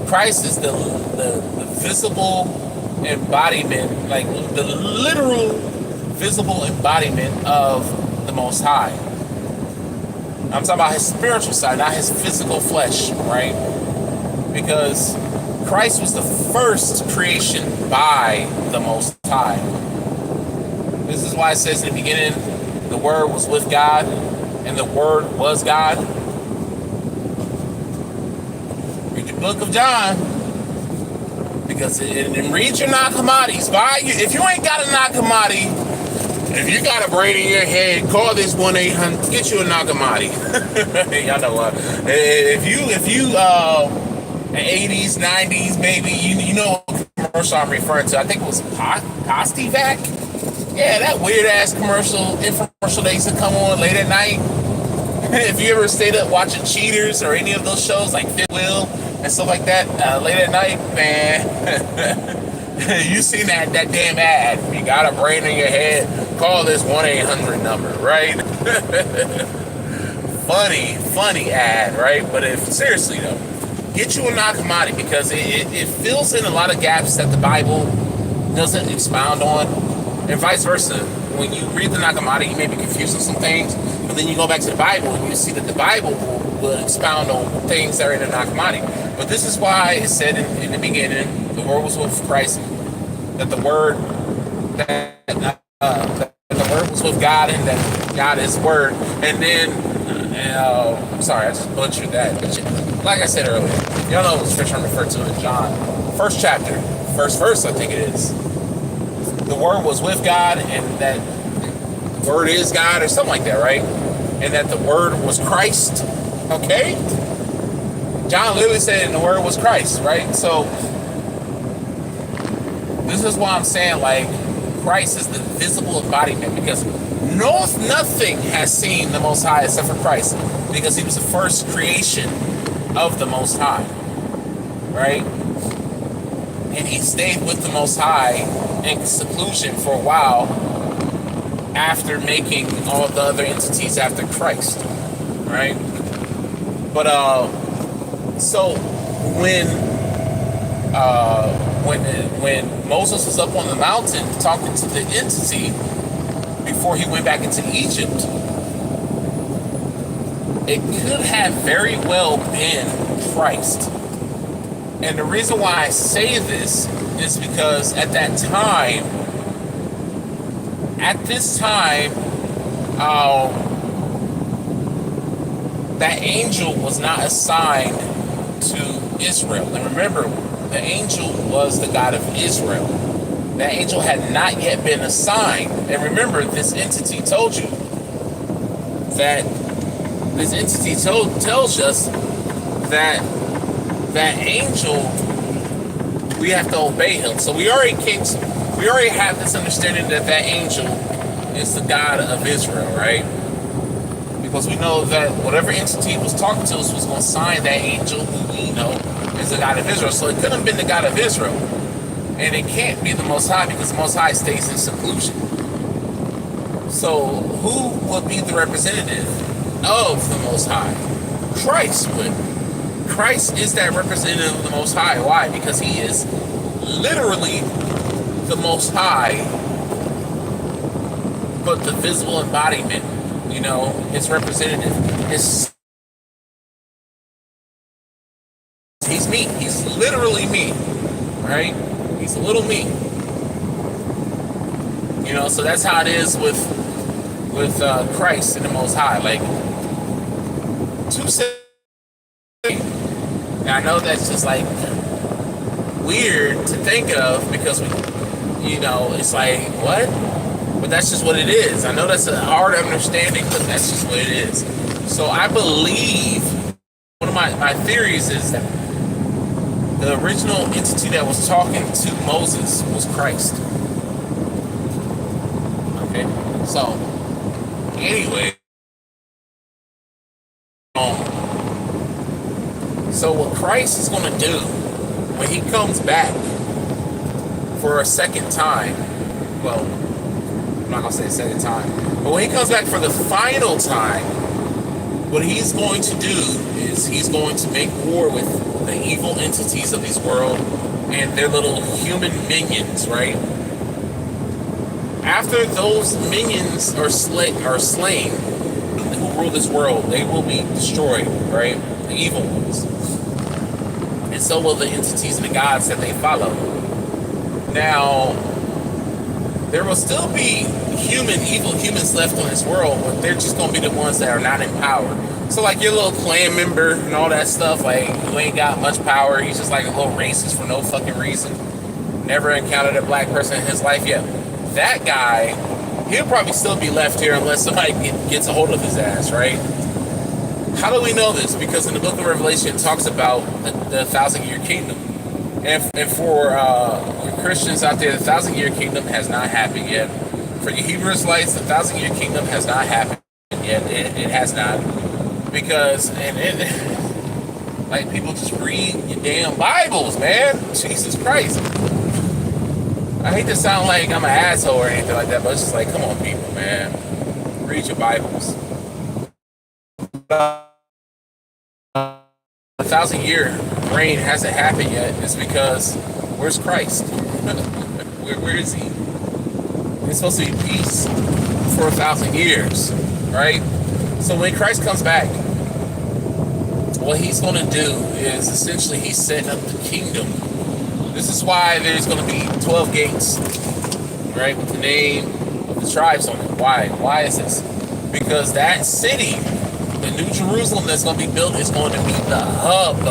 Christ is the visible embodiment, like the literal visible embodiment of the Most High. I'm talking about his spiritual side, not his physical flesh, right? Because Christ was the first creation by the Most High. This is why it says in the beginning, the Word was with God, and the Word was God. Read the book of John, because and read your Nag Hammadis. If you ain't got a Nag Hammadi, if you got a brain in your head, call this 1-800, get you a Nag Hammadi. Y'all know what? If you 80s, 90s, baby, you know what commercial I'm referring to. I think it was Postivac. Yeah, that weird ass infomercial that used to come on late at night. If you ever stayed up watching Cheaters or any of those shows like Fifth Wheel and stuff like that, late at night, man, you seen that damn ad. You got a brain in your head, call this 1-800 number, right? funny ad, right? But seriously though, get you a Nag Hammadi, because it fills in a lot of gaps that the Bible doesn't expound on, and vice versa. When you read the Nag Hammadi, you may be confused on some things, but then you go back to the Bible and you see that the Bible will expound on things that are in the Nag Hammadi. But this is why it said in the beginning, the Word was with Christ, that the Word was with God, and that God is Word. And then, I'm sorry, I just butchered that. But like I said earlier, y'all know what scripture I'm referring to in John, first chapter, first verse, I think it is. The Word was with God, and that the Word is God, or something like that, right? And that the Word was Christ. Okay? John literally said the Word was Christ, right? So this is why I'm saying, like, Christ is the visible embodiment, because nothing has seen the Most High except for Christ, because he was the first creation of the Most High, right? And he stayed with the Most High in seclusion for a while after making all the other entities after Christ, right? But so when Moses was up on the mountain talking to the entity before he went back into Egypt, it could have very well been Christ. And the reason why I say this is because at this time, that angel was not assigned to Israel. And remember, the angel was the God of Israel. That angel had not yet been assigned. And remember, this entity told you that tells us that that angel, we have to obey him. So we already have this understanding that that angel is the God of Israel, right? Because we know that whatever entity was talking to us was going to sign that angel, who we know is the God of Israel. So it couldn't have been the God of Israel. And it can't be the Most High, because the Most High stays in seclusion. So who would be the representative of the Most High? Christ would. Christ is that representative of the Most High. Why? Because he is literally the Most High, but the visible embodiment, his representative. He's me. He's literally me, right? He's a little me. So that's how it is with Christ and the Most High. Like, two separate. And I know that's just like weird to think of because it's like what? But that's just what it is. I know that's a hard understanding, but that's just what it is. So I believe one of my theories is that the original entity that was talking to Moses was Christ. Okay, so anyway, so what Christ is going to do when he comes back for a second time, well, I'm not going to say a second time, but when he comes back for the final time, what he's going to do is he's going to make war with the evil entities of this world and their little human minions, right? After those minions are slain, who rule this world, they will be destroyed, right? The evil ones. And so will the entities and the gods that they follow. Now, there will still be evil humans left on this world, but they're just going to be the ones that are not in power. So like your little clan member and all that stuff, like you ain't got much power, he's just like a little racist for no fucking reason. Never encountered a black person in his life yet. That guy, he'll probably still be left here unless somebody gets a hold of his ass, right? How do we know this? Because in the book of Revelation it talks about the 1,000-year kingdom. And for Christians out there, the 1,000-year kingdom has not happened yet. For you Hebrew Israelites, the 1,000-year kingdom has not happened yet. It has not. Because, like, people just read your damn Bibles, man. Jesus Christ. I hate to sound like I'm an asshole or anything like that, but it's just like, come on, people, man. Read your Bibles. The 1,000-year reign hasn't happened yet. It's because, where's Christ? Where is he? It's supposed to be peace for 1,000 years, right? So when Christ comes back, what he's going to do is essentially he's setting up the kingdom. This is why there's going to be 12 gates, right, with the name of the tribes on it. Why? Why is this? Because that city, the New Jerusalem that's going to be built, is going to be the hub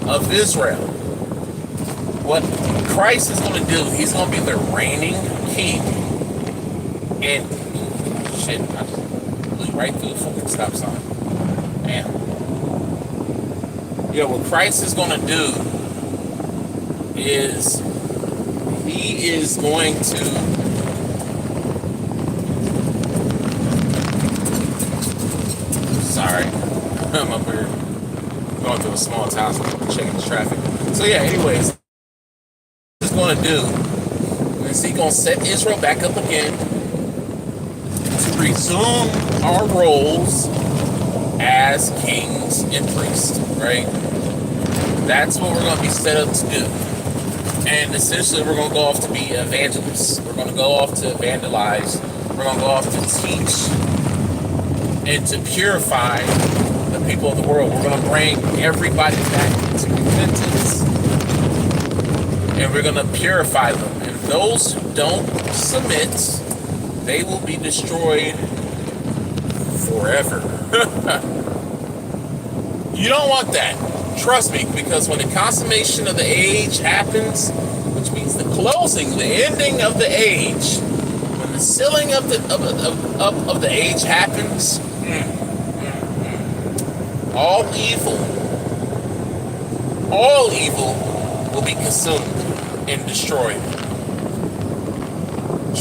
of Israel. What Christ is going to do, he's going to be the reigning king. And, shit, I just blew right through the fucking stop sign. Damn. Yeah, what Christ is going to do is he is going to sorry, I'm up here going through a small town, so I'm checking the traffic. So yeah, anyways, what he's going to do is he's going to set Israel back up again to resume our roles as kings and priests, right? That's what we're going to be set up to do. And essentially, we're going to go off to be evangelists. We're going to go off to evangelize. We're going to go off to teach and to purify the people of the world. We're going to bring everybody back to repentance. And we're going to purify them. And those who don't submit, they will be destroyed forever. You don't want that. Trust me, because when the consummation of the age happens, which means the closing, the ending of the age, when the sealing of the age happens, all evil will be consumed and destroyed.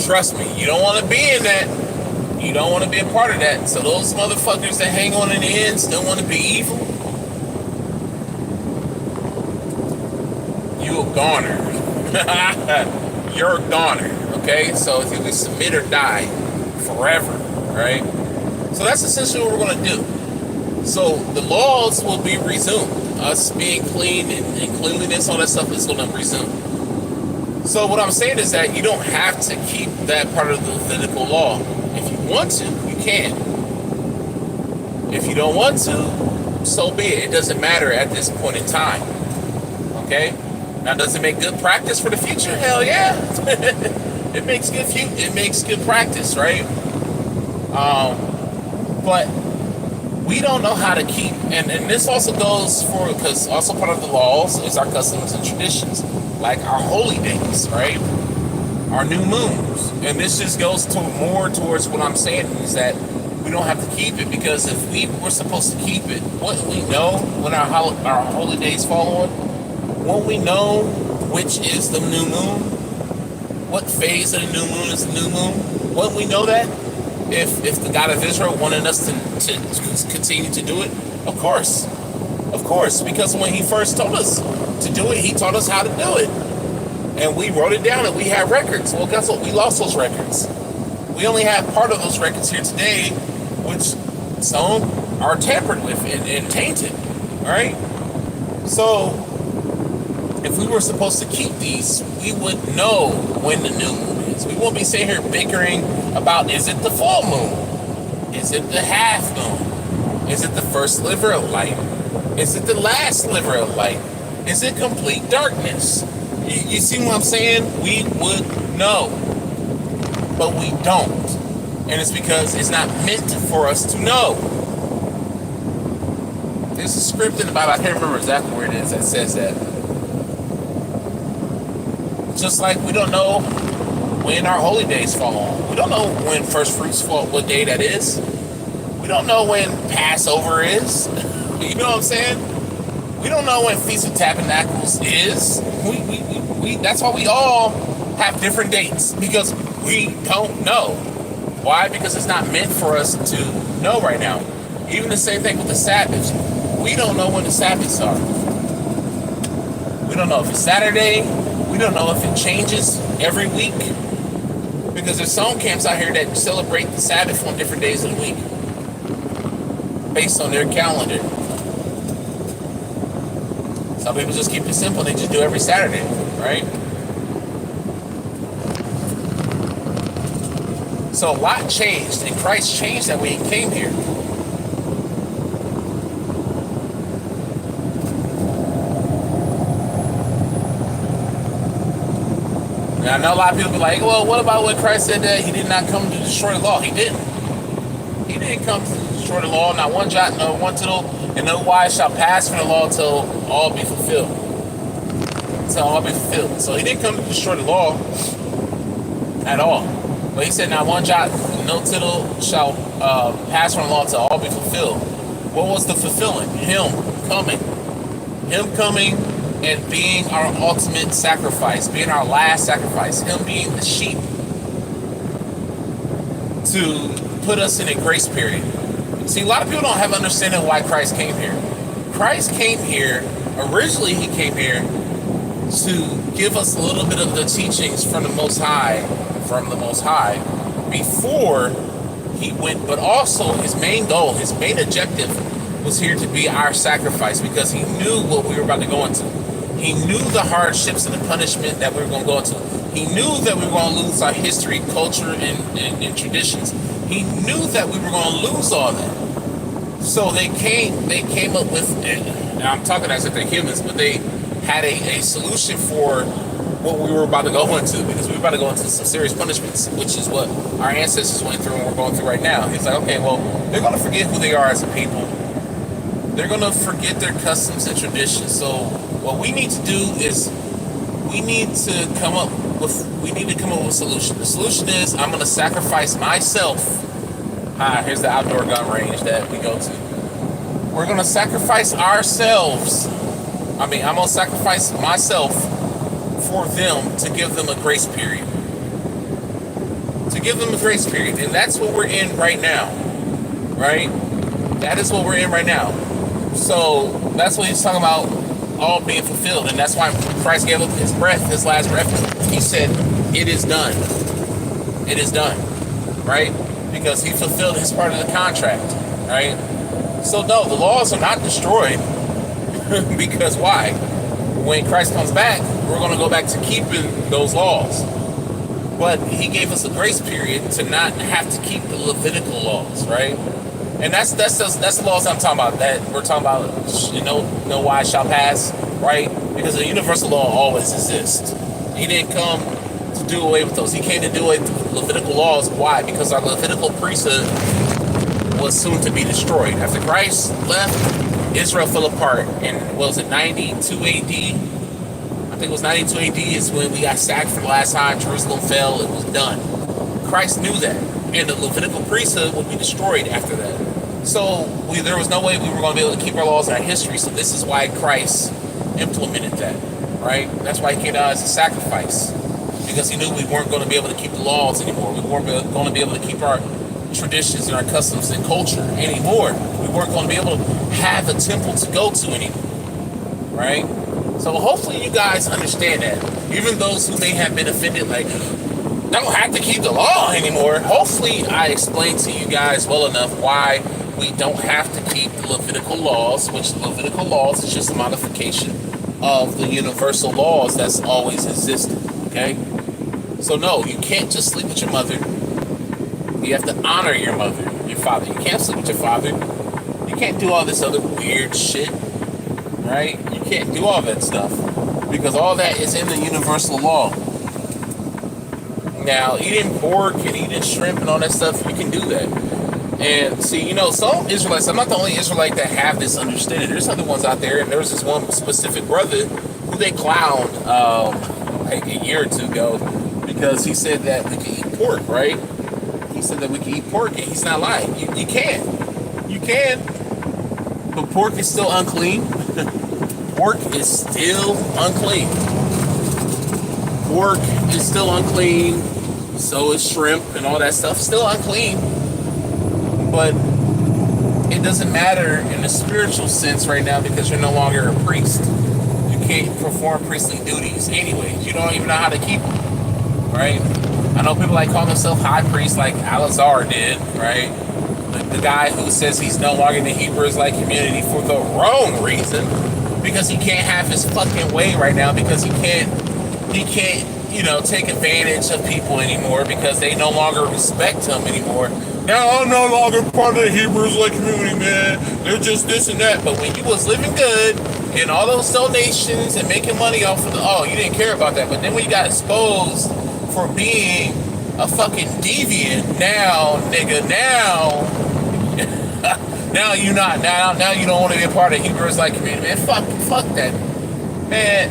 Trust me, you don't want to be in that. You don't want to be a part of that. So those motherfuckers that hang on in the end still want to be evil. You a goner. You're a goner. Okay? So if you submit or die forever, right? So that's essentially what we're going to do. So the laws will be resumed. Us being clean and cleanliness, all that stuff is going to resume. So what I'm saying is that you don't have to keep that part of the Levitical law. If you want to, you can. If you don't want to, so be it. It doesn't matter at this point in time. Okay? Now, does it make good practice for the future? Hell yeah. It makes good practice, right? But we don't know how to keep, and this also goes for, because also part of the laws is our customs and traditions, like our holy days, right? Our new moons. And this just goes to more towards what I'm saying is that we don't have to keep it, because if we were supposed to keep it, wouldn't we know when our holy days fall on? Won't we know which is the new moon? What phase of the new moon is the new moon? Wouldn't we know that? If the God of Israel wanted us to continue to do it? Of course. Of course. Because when he first told us to do it, he taught us how to do it. And we wrote it down and we have records. Well, guess what? We lost those records. We only have part of those records here today, which some are tampered with and tainted. All right? So, if we were supposed to keep these, we would know when the new moon is. We won't be sitting here bickering about, is it the full moon? Is it the half moon? Is it the first sliver of light? Is it the last sliver of light? Is it complete darkness? You see what I'm saying? We would know. But we don't. And it's because it's not meant for us to know. There's a script in the Bible, I can't remember exactly where it is, that says that. Just like we don't know when our holy days fall on. We don't know when first fruits fall, what day that is. We don't know when Passover is. You know what I'm saying? We don't know when Feast of Tabernacles is. We that's why we all have different dates, because we don't know. Why? Because it's not meant for us to know right now. Even the same thing with the Sabbaths. We don't know when the Sabbaths are. We don't know if it's Saturday. We don't know if it changes every week. Because there's some camps out here that celebrate the Sabbath on different days of the week, based on their calendar. Some people just keep it simple. They just do every Saturday, right? So a lot changed, and Christ changed that when he came here. And I know a lot of people be like, well, what about when Christ said that he did not come to destroy the law? He didn't. He didn't come to destroy the law. Not one jot, no one tittle, and no wise shall pass from the law till all be fulfilled. Till all be fulfilled. So he didn't come to destroy the law at all. But he said, not one jot, no tittle shall pass from the law till all be fulfilled. What was the fulfilling? Him coming. Him coming and being our ultimate sacrifice, being our last sacrifice. Him being the sheep to put us in a grace period. See, a lot of people don't have understanding why Christ came here. Christ came here, originally he came here to give us a little bit of the teachings from the Most High, before he went, but also his main goal, his main objective was here to be our sacrifice, because he knew what we were about to go into. He knew the hardships and the punishment that we were going to go into. He knew that we were going to lose our history, culture, and traditions. He knew that we were going to lose all that. So they came up with, and I'm talking as if they're humans, but they had a solution for what we were about to go into, because we were about to go into some serious punishments, which is what our ancestors went through and we're going through right now. He's like, okay, well, they're going to forget who they are as a people. They're going to forget their customs and traditions. So what we need to do is we need to come up with a solution. The solution is, I'm going to sacrifice myself. Here's the outdoor gun range that we go to. We're going to sacrifice ourselves. I'm going to sacrifice myself for them, to give them a grace period. To give them a grace period. And that's what we're in right now. Right? That is what we're in right now. So that's what he's talking about, all being fulfilled. And that's why Christ gave up his breath, his last breath. He said, it is done. It is done. Right? Because he fulfilled his part of the contract. Right? So no, the laws are not destroyed. Because why? When Christ comes back, we're going to go back to keeping those laws. But he gave us a grace period to not have to keep the Levitical laws, right? And that's the laws I'm talking about. That we're talking about, no wise shall pass, right? Because the universal law always exists. He didn't come to do away with those. He came to do away with the Levitical laws. Why? Because our Levitical priesthood was soon to be destroyed. After Christ left, Israel fell apart. And what was it, 92 AD? I think it was 92 AD is when we got sacked for the last time. Jerusalem fell. It was done. Christ knew that. And the Levitical priesthood would be destroyed after that. So there was no way we were going to be able to keep our laws in our history. So this is why Christ implemented that, right? That's why he came down as a sacrifice. Because he knew we weren't going to be able to keep the laws anymore. We weren't going to be able to keep our traditions and our customs and culture anymore. We weren't going to be able to have a temple to go to anymore, right? So hopefully you guys understand that. Even those who may have been offended, like, don't have to keep the law anymore. Hopefully I explained to you guys well enough why we don't have to keep the Levitical laws, which the Levitical laws is just a modification of the universal laws that's always existed, okay? So no, you can't just sleep with your mother. You have to honor your mother, your father. You can't sleep with your father. You can't do all this other weird shit, right? You can't do all that stuff because all that is in the universal law. Now, eating pork and eating shrimp and all that stuff, you can do that. And see, some Israelites, I'm not the only Israelite that have this understanding. There's other ones out there, and there was this one specific brother who they clowned like a year or two ago because he said that we can eat pork, right? He said that we can eat pork, and he's not lying. You can. You can. But pork is still unclean. Pork is still unclean. Pork is still unclean. So is shrimp and all that stuff. Still unclean. But it doesn't matter in a spiritual sense right now because you're no longer a priest. You can't perform priestly duties anyways. You don't even know how to keep them, right? I know people like call themselves high priests like Alazar did, right? The guy who says he's no longer in the Hebrew Israelite community for the wrong reason because he can't have his fucking way right now because he can't take advantage of people anymore because they no longer respect him anymore. Now I'm no longer part of the Hebrew Israelite community, man. They're just this and that. But when you was living good, getting all those donations and making money off of you didn't care about that. But then when you got exposed for being a fucking deviant, now you not. Now you don't want to be a part of the Hebrew Israelite community, man. Fuck that, man.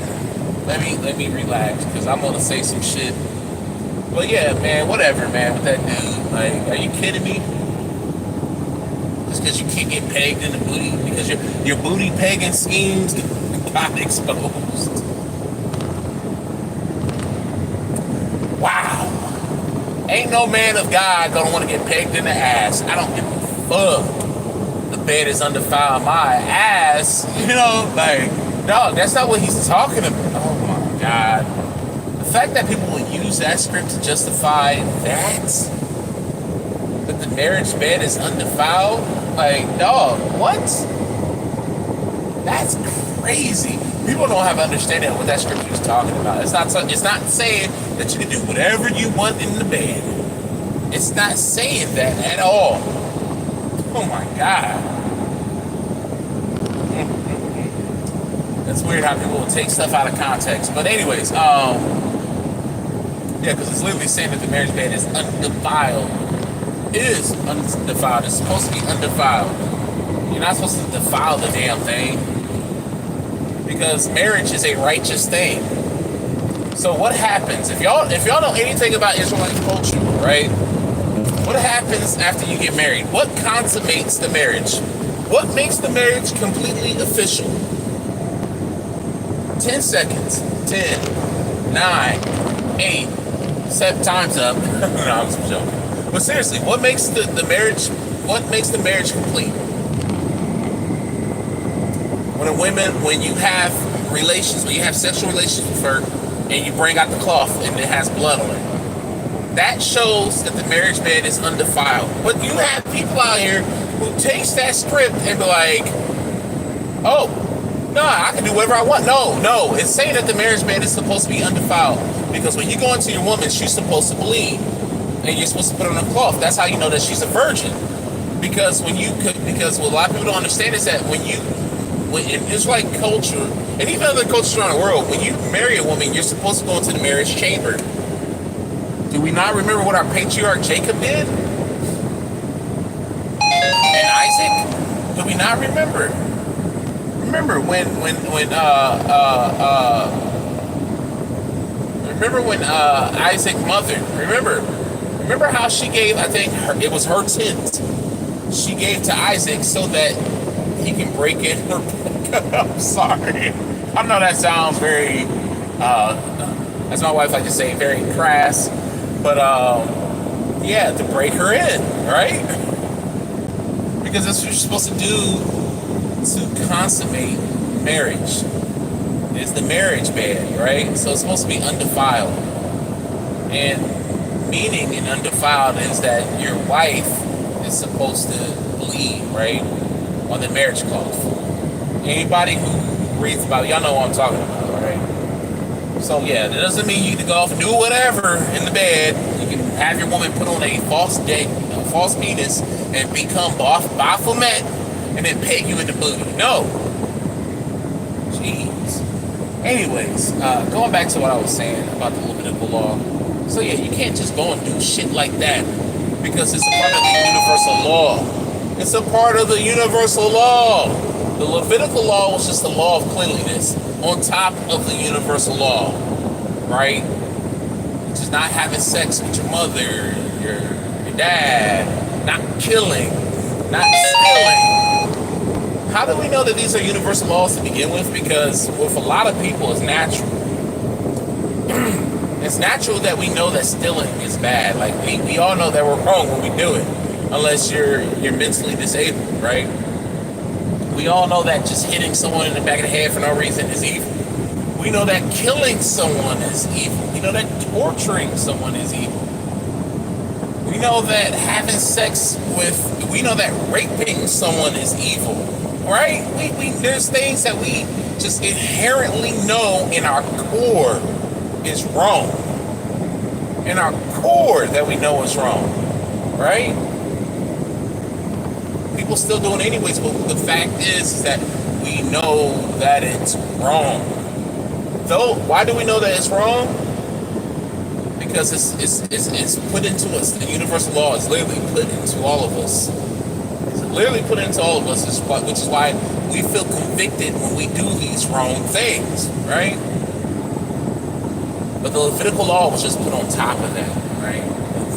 Let me relax because I'm gonna say some shit. But yeah, man, whatever, man, with that dude. Like, are you kidding me? Just because you can't get pegged in the booty, because your booty pegging schemes got exposed. Wow. Ain't no man of God gonna want to get pegged in the ass. I don't give a fuck. The bed is undefiled. My ass, dog, that's not what he's talking about. Oh my God. The fact that people will use that script to justify that the marriage bed is undefiled, dog, what? That's crazy. People don't have understanding of what that scripture is talking about. It's not saying that you can do whatever you want in the bed. It's not saying that at all. Oh my God. It's weird how people will take stuff out of context. But anyways, because it's literally saying that the marriage bed is undefiled. It is undefiled. It's supposed to be undefiled. You're not supposed to defile the damn thing. Because marriage is a righteous thing. So what happens if y'all know anything about Israelite culture, right? What happens after you get married? What consummates the marriage? What makes the marriage completely official? 10 seconds. 10, 9, 8, 7, time's up. No, I'm just joking. But seriously, what makes the marriage complete? When you have relations, when you have sexual relations with her, and you bring out the cloth and it has blood on it, that shows that the marriage bed is undefiled. But you have people out here who takes that script and be like, oh, no, I can do whatever I want. No, it's saying that the marriage bed is supposed to be undefiled because when you go into your woman, she's supposed to bleed, and you're supposed to put on a cloth. That's how you know that she's a virgin. Because what a lot of people don't understand is that when in Israelite culture, and even other cultures around the world, when you marry a woman, you're supposed to go into the marriage chamber. Do we not remember what our patriarch Jacob did? And Isaac? Do we not remember? Remember when Isaac's mother, remember how she gave, I think it was her tent, she gave to Isaac so that he can break it. I'm sorry. I know that sounds very, as my wife likes to say, very crass, but yeah, to break her in, right? Because that's what you're supposed to do to consummate marriage. It's the marriage bed, right? So it's supposed to be undefiled. And meaning in undefiled is that your wife is supposed to bleed, right? On the marriage cloth. Anybody who reads about it, y'all know what I'm talking about, right? So yeah, that doesn't mean you can go off and do whatever in the bed. You can have your woman put on a false penis and become Baphomet and then peg you in the booty. No. Jeez. Anyways, going back to what I was saying about the Levitical law. So yeah, you can't just go and do shit like that because it's a part of the universal law. It's a part of the universal law. The Levitical law was just the law of cleanliness on top of the universal law, right? Just not having sex with your mother, your dad, not killing, not stealing. How do we know that these are universal laws to begin with? Because with a lot of people, it's natural. It's natural that we know that stealing is bad. Like we all know that we're wrong when we do it, unless you're mentally disabled, right? We all know that just hitting someone in the back of the head for no reason is evil. We know that killing someone is evil. We know that torturing someone is evil. We know that having sex with, we know that raping someone is evil, right? There's things that we just inherently know in our core is wrong. In our core that we know is wrong, right? People still do it anyways, but the fact is that we know that it's wrong. Though, why do we know that it's wrong? Because it's put into us. The universal law is literally put into all of us. It's literally put into all of us, which is why we feel convicted when we do these wrong things, right? But the Levitical law was just put on top of that, right?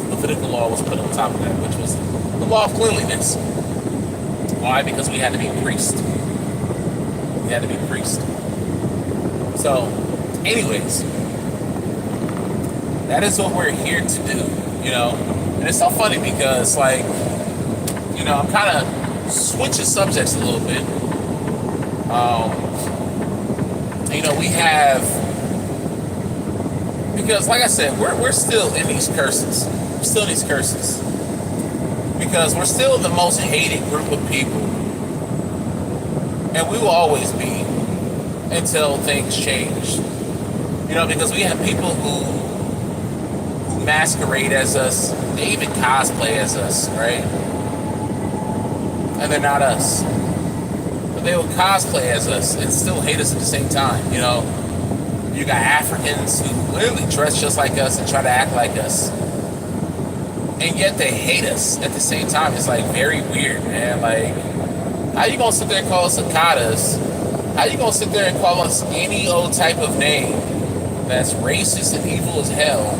The Levitical law was put on top of that, which was the law of cleanliness. Why? Because we had to be priest. We had to be priest. So, anyways, that is what we're here to do, you know? And it's so funny because, like, you know, I'm kind of switching subjects a little bit. You know, we have, because like I said, we're still in these curses. We're still in these curses. Because we're still the most hated group of people. And we will always be until things change. You know, because we have people who masquerade as us. They even cosplay as us, right? And they're not us. But they will cosplay as us and still hate us at the same time, you know? You got Africans who literally dress just like us and try to act like us. And yet they hate us at the same time. It's like very weird, man. Like, how you gonna sit there and call us cicadas? How you gonna sit there and call us any old type of name that's racist and evil as hell?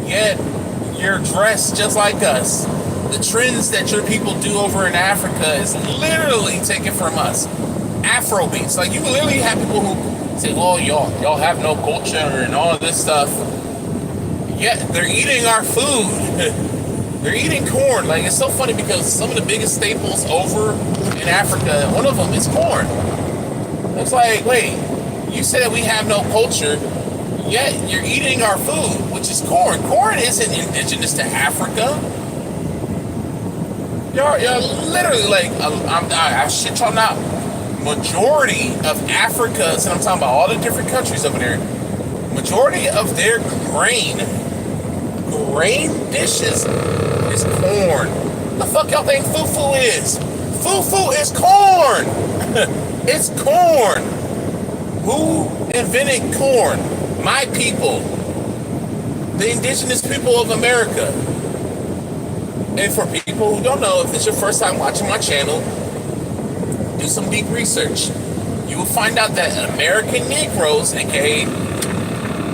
Yet you're dressed just like us. The trends that your people do over in Africa is literally taken from us. Afro beats. Like, you literally have people who say, "Oh, y'all have no culture," and all of this stuff. Yeah, they're eating our food. They're eating corn. Like, it's so funny because some of the biggest staples over in Africa, one of them is corn. It's like, wait, you said that we have no culture, yet you're eating our food, which is corn. Corn isn't indigenous to Africa. You're literally like, I shit y'all not. Majority of Africa's, and I'm talking about all the different countries over there, majority of their grain dishes is corn. The fuck y'all think fufu is? Fufu is corn. It's corn. Who invented corn? My people. the indigenous people of America. And for people who don't know, if it's your first time watching my channel, do some deep research. You will find out that American Negroes, aka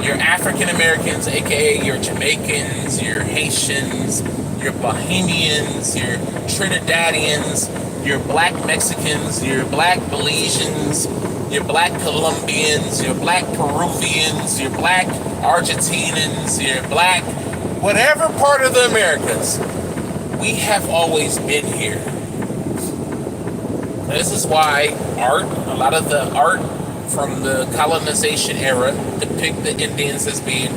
your African Americans, aka your Jamaicans, your Haitians, your Bahamians, your Trinidadians, your black Mexicans, your black Belizeans, your black Colombians, your black Peruvians, your black Argentinians, your black whatever part of the Americas, we have always been here. This is why a lot of the art from the colonization era depict the Indians as being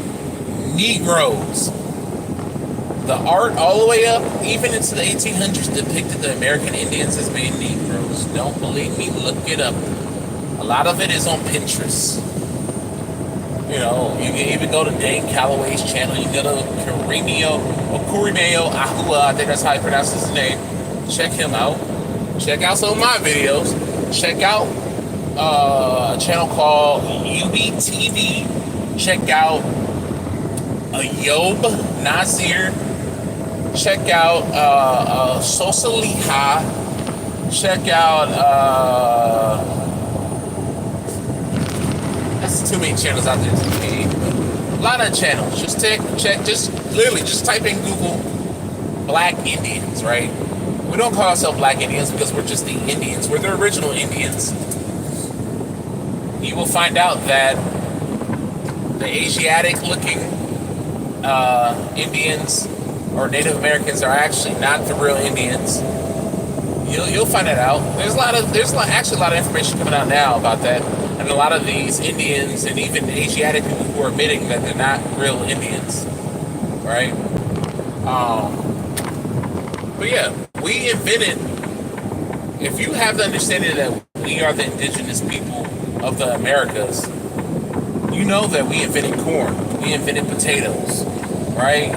Negroes. The art all the way up, even into the 1800s, depicted the American Indians as being Negroes. Don't believe me? Look it up. A lot of it is on Pinterest. You know, you can even go to Dane Calloway's channel. You can go to Kurimeo Ahua, I think that's how he pronounces his name. Check him out. Check out some of my videos. Check out a channel called UBTV. Check out Ayob Nazir. Check out Sosaliha. Check out that's too many channels out there to me. A lot of channels. Just type in Google Black Indians, right? We don't call ourselves Black Indians because we're just the Indians. We're the original Indians. You will find out that the Asiatic-looking Indians or Native Americans are actually not the real Indians. You'll find that out. There's actually a lot of information coming out now about that, and a lot of these Indians and even Asiatic people who are admitting that they're not real Indians, right? But yeah, we invented. If you have the understanding that we are the indigenous people of the Americas, you know that we invented corn, we invented potatoes, right?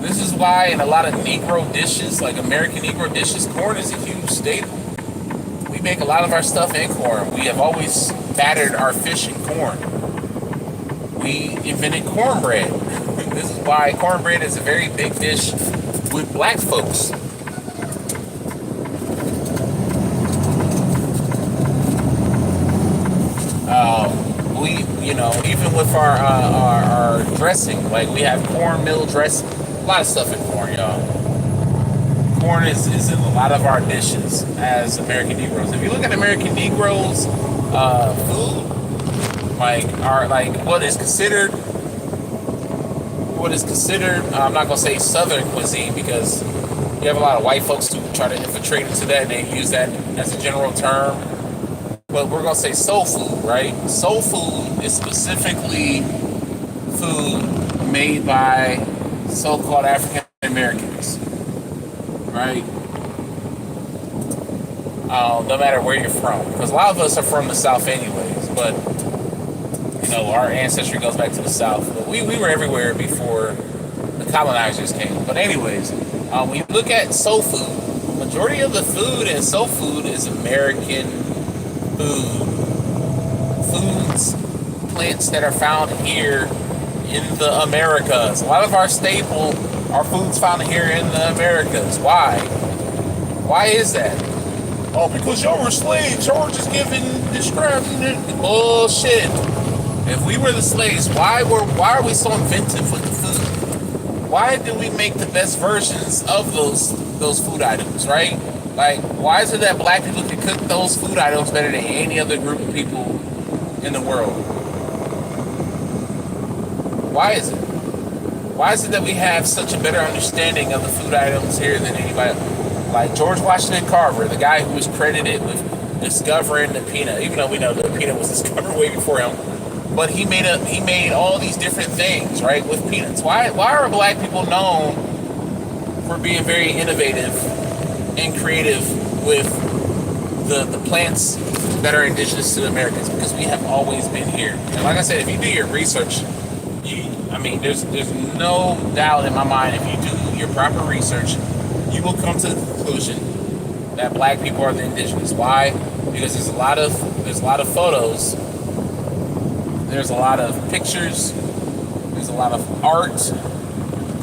This is why in a lot of Negro dishes, like American Negro dishes, corn is a huge staple. We make a lot of our stuff in corn. We have always battered our fish in corn. We invented cornbread. This is why cornbread is a very big dish with black folks. Even with our dressing, like we have cornmeal dressing, a lot of stuff in corn, y'all. Corn is in a lot of our dishes as American Negroes. If you look at American Negroes' food, what is considered, I'm not gonna say Southern cuisine because you have a lot of white folks who try to infiltrate into that and they use that as a general term. But we're gonna say soul food, right? Soul food is specifically food made by so-called African Americans, right? No matter where you're from, because a lot of us are from the South anyways, but our ancestry goes back to the South. But we were everywhere before the colonizers came. But anyways, when you look at soul food, majority of the food in soul food is American foods, plants that are found here in the Americas. A lot of our foods found here in the Americas. Why? Why is that? Oh, because y'all were slaves. Y'all were just describing it. Bullshit. If we were the slaves, why are we so inventive with the food? Why do we make the best versions of those food items, right? Like, why is it that black people can cook those food items better than any other group of people in the world? Why is it? Why is it that we have such a better understanding of the food items here than anybody? Like George Washington Carver, the guy who was credited with discovering the peanut, even though we know the peanut was discovered way before him. But he made all these different things, right, with peanuts. Why are black people known for being very innovative and creative with the plants that are indigenous to the Americans? Because we have always been here. And like I said, if you do your research, there's no doubt in my mind, if you do your proper research, you will come to the conclusion that black people are the indigenous. Why? Because there's a lot of photos, there's a lot of pictures, there's There's a lot of art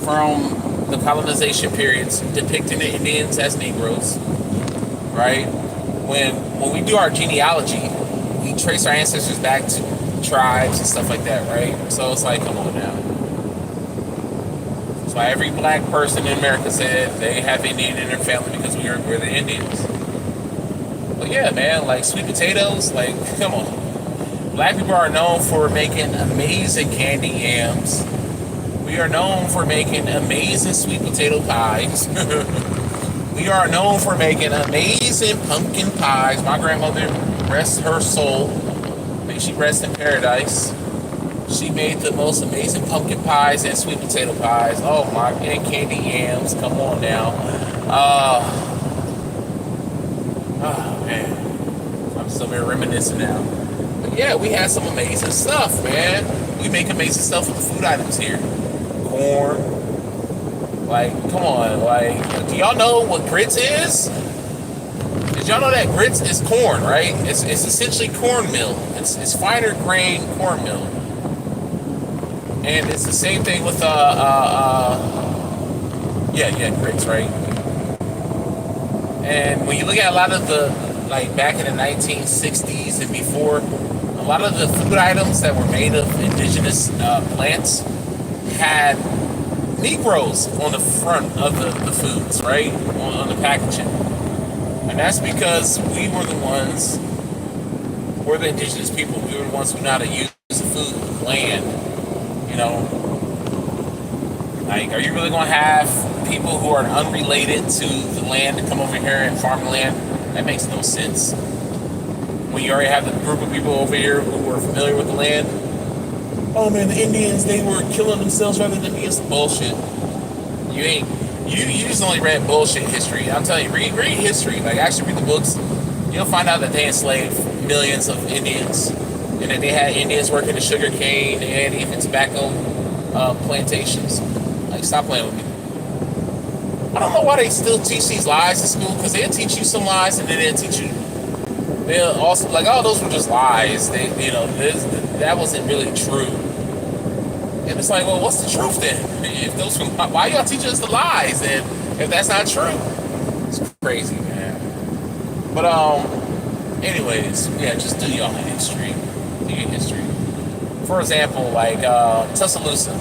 from the colonization periods depicting the Indians as Negroes, right? When we do our genealogy, we trace our ancestors back to tribes and stuff like that, right? So it's like, come on now. That's why every black person in America said they have Indian in their family because we're the Indians. But yeah, man, like sweet potatoes, like, come on. Black people are known for making amazing candy yams. We are known for making amazing sweet potato pies. We are known for making amazing pumpkin pies. My grandmother, rest her soul, may she rest in paradise. She made the most amazing pumpkin pies and sweet potato pies. Oh my, and candy yams. Come on now. Oh man, I'm still very reminiscent now. But yeah, we had some amazing stuff, man. We make amazing stuff with the food items here. Corn. Like, come on. Like, do y'all know what grits is? Did y'all know that grits is corn, right? It's essentially cornmeal. It's finer grain cornmeal. And it's the same thing with grits, right? And when you look at a lot of the, like back in the 1960s and before, a lot of the food items that were made of indigenous plants had Negroes on the front of the foods, right? On the packaging. And that's because we're the indigenous people. We were the ones who know how to use the food, land, you know. Like, are you really going to have people who are unrelated to the land to come over here and farm the land? That makes no sense. When you already have the group of people over here who are familiar with the land. Oh man, the Indians, they were killing themselves rather than being some bullshit. You just only read bullshit history. I'm telling you, read history. Like, actually read the books. You'll find out that they enslaved millions of Indians. And that they had Indians working the sugar cane and even tobacco plantations. Like, stop playing with me. I don't know why they still teach these lies in school, because they'll teach you some lies and then they'll teach you. They'll also, like, oh, those were just lies. That wasn't really true. And it's like, well, what's the truth then? If those, why y'all teaching us the lies then? If that's not true, it's crazy, man. But anyways, yeah, just do your history. Do your history. For example, like Tuscaloosa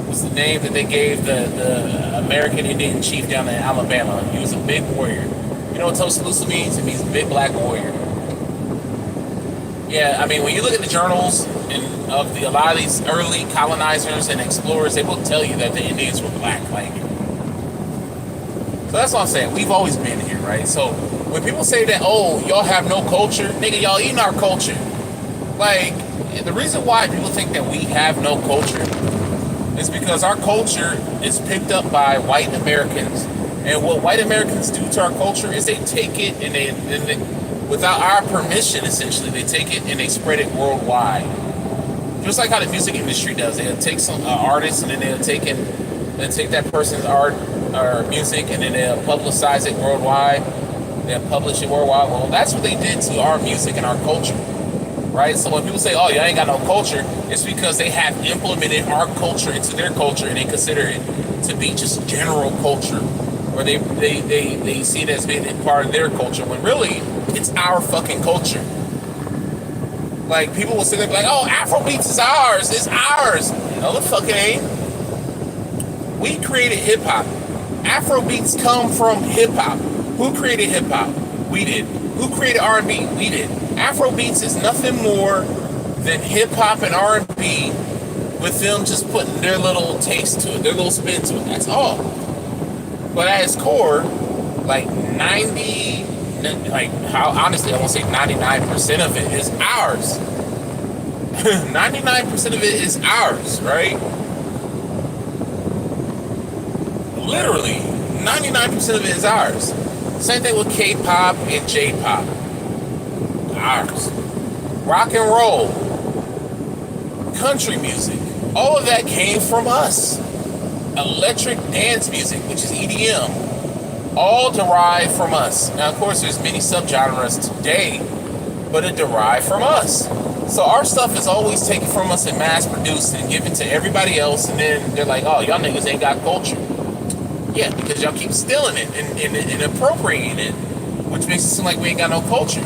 was the name that they gave the American Indian chief down in Alabama. He was a big warrior. You know what Tuscaloosa means? It means big black warrior. Yeah, I mean, when you look at the journals of a lot of these early colonizers and explorers, they will tell you that the Indians were black. Like, so that's what I'm saying. We've always been here, right? So when people say that, oh, y'all have no culture, nigga, y'all eating our culture. Like, the reason why people think that we have no culture is because our culture is picked up by white Americans. And what white Americans do to our culture is they take it and they without our permission, essentially, they take it and they spread it worldwide. Just like how the music industry does. They'll take some artists and then they'll take that person's art or music and then they'll publicize it worldwide. They'll publish it worldwide. Well, that's what they did to our music and our culture, right? So when people say, oh, you ain't got no culture, it's because they have implemented our culture into their culture and they consider it to be just general culture. Or they see it as being part of their culture, when really, it's our fucking culture. Like, people will sit there and be like, oh, Afrobeats is ours, it's ours. No, the fuck it ain't. We created hip-hop. Afrobeats come from hip-hop. Who created hip-hop? We did. Who created R&B? We did. Afrobeats is nothing more than hip-hop and R&B with them just putting their little taste to it, their little spin to it. That's all. But at its core, like honestly, I won't say 99% of it is ours. 99% of it is ours, right? Literally, 99% of it is ours. Same thing with K-pop and J-pop. Ours. Rock and roll. Country music. All of that came from us. Electric dance music, which is EDM, all derived from us. Now, of course, there's many subgenres today, but it derived from us. So our stuff is always taken from us and mass produced and given to everybody else, and then they're like, "Oh, y'all niggas ain't got culture." Yeah, because y'all keep stealing it and appropriating it, which makes it seem like we ain't got no culture.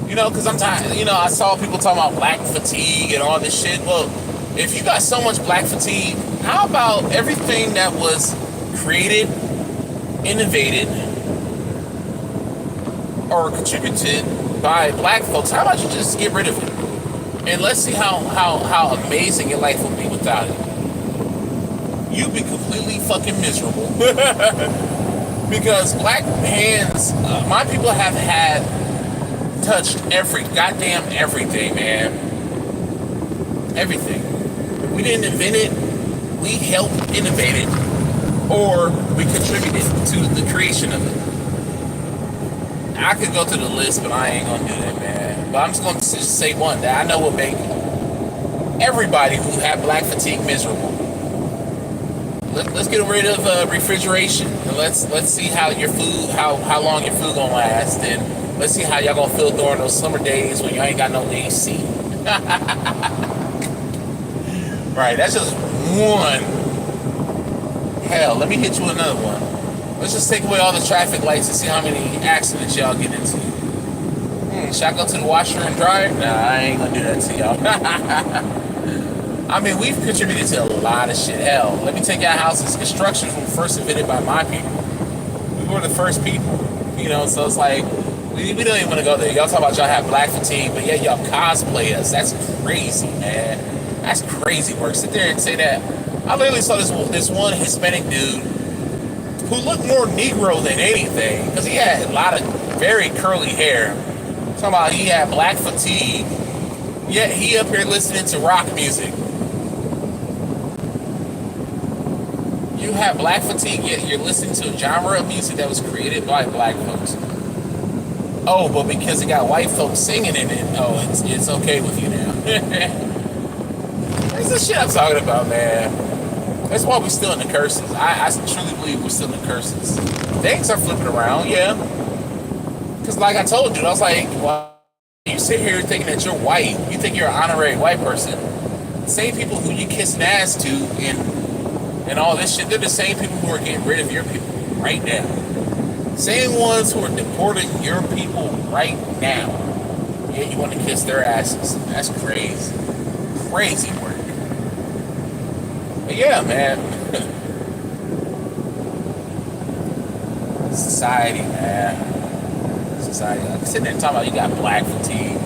You know, because I'm tired. You know, I saw people talking about black fatigue and all this shit. Well, if you got so much black fatigue, how about everything that was created, innovated, or contributed by black folks? How about you just get rid of it? And let's see how amazing your life will be without it. You'd be completely fucking miserable. Because black hands, my people have had touched every goddamn everything, man. Everything. We didn't invent it, we helped innovate it, or we contributed to the creation of it. I could go through the list, but I ain't gonna do that, man. But I'm just gonna just say one that I know will make everybody who had black fatigue miserable. Let's get rid of refrigeration, and let's see how your food, how long your food gonna last, and let's see how y'all gonna feel during those summer days when y'all ain't got no AC. Right, that's just one. Hell, let me hit you with another one. Let's just take away all the traffic lights and see how many accidents y'all get into. Should I go to the washer and dryer? Nah, I ain't gonna do that to y'all. I mean, we've contributed to a lot of shit. Hell, let me take out houses. Construction was first invented by my people. We were the first people. You know, so it's like, we don't even want to go there. Y'all talk about y'all have black fatigue, but yeah, y'all cosplay us. That's crazy, man. That's crazy work. Sit there and say that. I literally saw this one Hispanic dude who looked more Negro than anything, because he had a lot of very curly hair. Talking about he had black fatigue, yet he up here listening to rock music. You have black fatigue, yet you're listening to a genre of music that was created by black folks. Oh, but because it got white folks singing in it, oh, it's okay with you now. That's the shit I'm talking about, man. That's why we're still in the curses. I truly believe we're still in the curses. Things are flipping around, yeah. Because like I told you, I was like, well, you sit here thinking that you're white. You think you're an honorary white person. The same people who you kissing ass to and all this shit, they're the same people who are getting rid of your people right now. Same ones who are deporting your people right now. Yeah, you want to kiss their asses. That's crazy. Crazy work. But yeah, man. Society, man. Society. Like sitting there talking about you got black fatigue.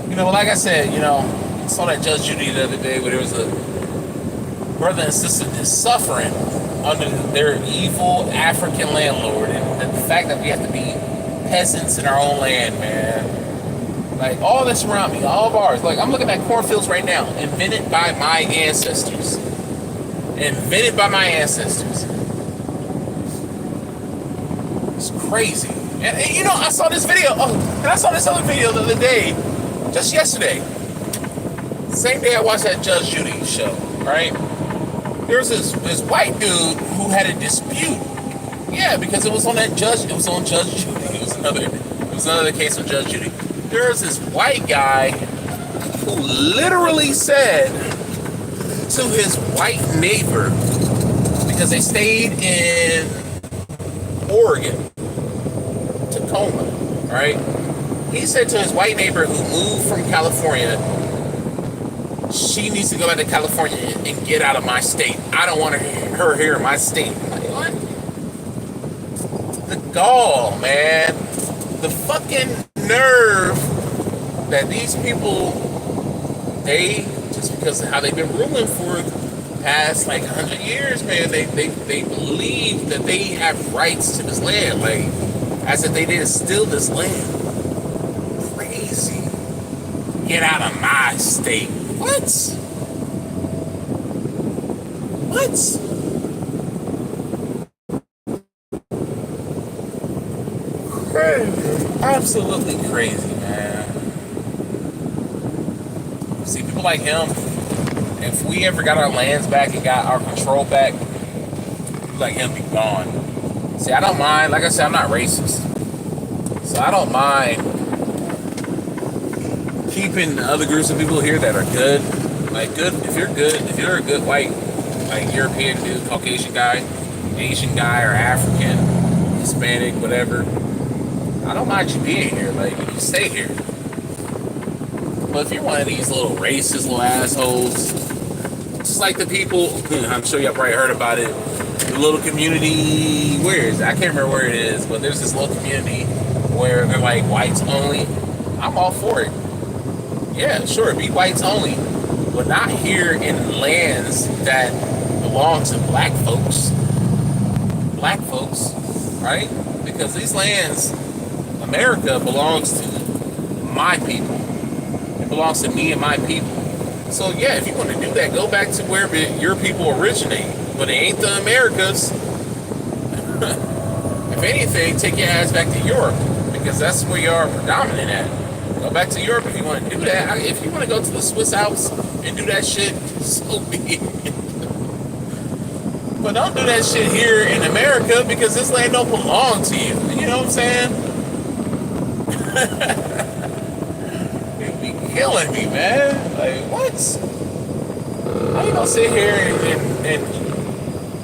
You know, like I said, you know, I saw that Judge Judy the other day where there was a brother and sister that's suffering under their evil African landlord, and the fact that we have to be peasants in our own land, man. Like, all that's around me, all of ours. Like, I'm looking at cornfields right now, invented by my ancestors. Invented by my ancestors. It's crazy. And you know, I saw this video. Oh, and I saw this other video the other day, just yesterday. Same day I watched that Judge Judy show, right? There was this white dude who had a dispute. Yeah, because it was on Judge Judy. It was another case of Judge Judy. There was this white guy who literally said to his white neighbor, because they stayed in Oregon, Tacoma, right? He said to his white neighbor who moved from California, she needs to go back to California and get out of my state. I don't want her here in my state. Like, what? The gall, man. The fucking nerve that these people, just because of how they've been ruling for the past like 100 years, man, they believe that they have rights to this land, like as if they didn't steal this land. Crazy. Get out of my state. What? Crazy. Absolutely crazy, man. See, people like him, if we ever got our lands back and got our control back, people like him be gone. See, I don't mind, like I said, I'm not racist. So I don't mind peeping other groups of people here that are good. Like good, if you're a good white, like European dude, Caucasian guy, Asian guy, or African, Hispanic, whatever, I don't mind you being here. Like, you can stay here. But if you're one of these little racist little assholes, just like the people, I'm sure y'all probably heard about it, the little community, where is it? I can't remember where it is, but there's this little community where they're like whites only. I'm all for it. Yeah, sure, be whites only. But not here in lands that belong to black folks. Black folks, right? Because these lands, America belongs to my people. It belongs to me and my people. So yeah, if you want to do that, go back to where your people originate. But it ain't the Americas. If anything, take your ass back to Europe, because that's where you are predominant at. Go back to Europe if you want to do that. If you want to go to the Swiss Alps and do that shit, so be it. But don't do that shit here in America, because this land don't belong to you. You know what I'm saying? It'd be killing me, man. Like, what? How you gonna sit here and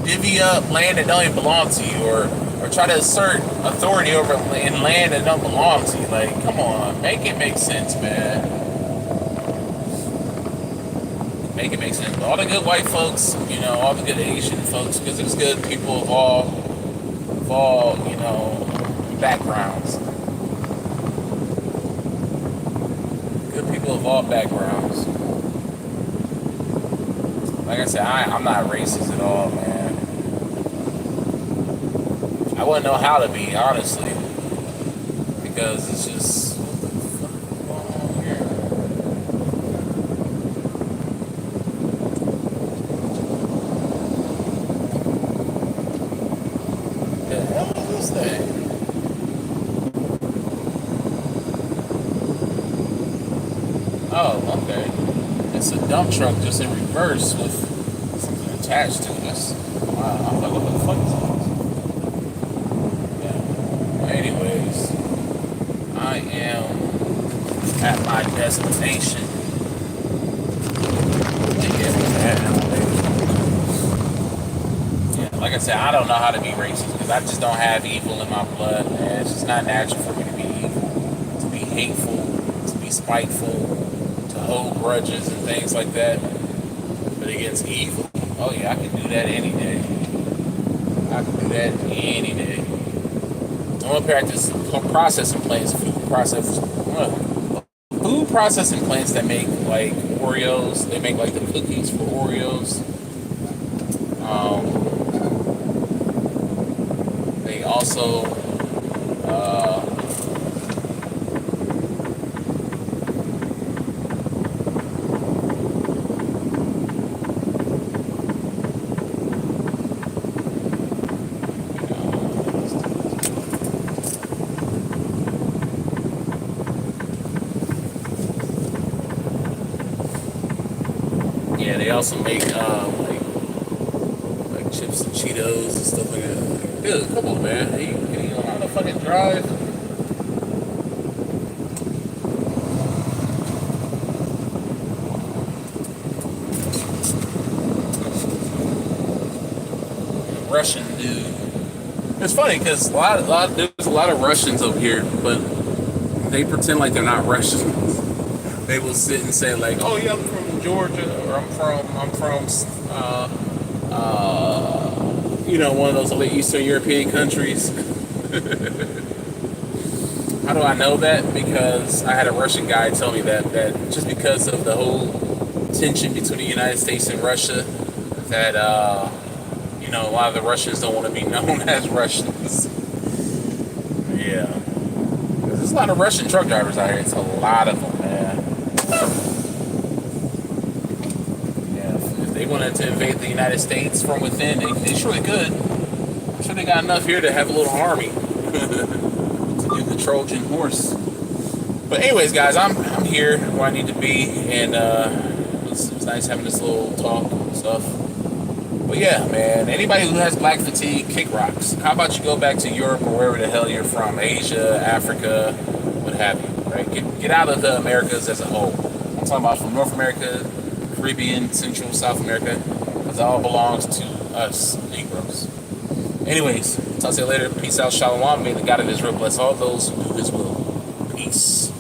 divvy up land that don't even belong to you, or try to assert authority over in land that don't belong to you? Like, come on, make it make sense, man. Make it make sense. But all the good white folks, you know, all the good Asian folks, because there's good people of all, you know, backgrounds. Good people of all backgrounds. Like I said, I'm not racist at all, man. I wouldn't know how to be, honestly, because it's just, what the fuck is going on here? The hell is this thing? Oh, okay. It's a dump truck just in reverse with something attached to this. Wow, I'm like, what the fuck is this? Yeah. Anyways, I am at my destination. Yeah, like I said, I don't know how to be racist, because I just don't have evil in my blood, man. It's just not natural for me to be evil, to be hateful, to be spiteful, to hold grudges and things like that. But against evil, oh yeah, I can do that any day. I can do that any day. I'm gonna practice processing plants, food processing plants that make like Oreos. They make like the cookies for Oreos. They also yeah, they also make like chips and Cheetos and stuff like that. Like, dude, come on, man. You don't know how to fucking drive. Russian dude. It's funny because there's a lot of Russians over here, but they pretend like they're not Russian. They will sit and say like, "Oh yeah, I'm from Georgia," or "I'm from you know, one of those other Eastern European countries." How do I know that? Because I had a Russian guy tell me that just because of the whole tension between the United States and Russia, that you know, a lot of the Russians don't want to be known as Russians. Yeah, there's a lot of Russian truck drivers out here. It's a lot of them, man. Yeah, if they wanted to invade the United States from within, they surely could. I'm sure they got enough here to have a little army to do the Trojan horse. But anyways, guys, I'm here where I need to be, and it was nice having this little talk and stuff. But yeah, man, anybody who has black fatigue, kick rocks. How about you go back to Europe or wherever the hell you're from, Asia, Africa, what have you. right? Get out of the Americas as a whole. I'm talking about from North America, Caribbean, Central, South America, because it all belongs to us, Negroes. Anyways, talk to you later. Peace out. Shalom. May the God of Israel bless all those who do his will. Peace.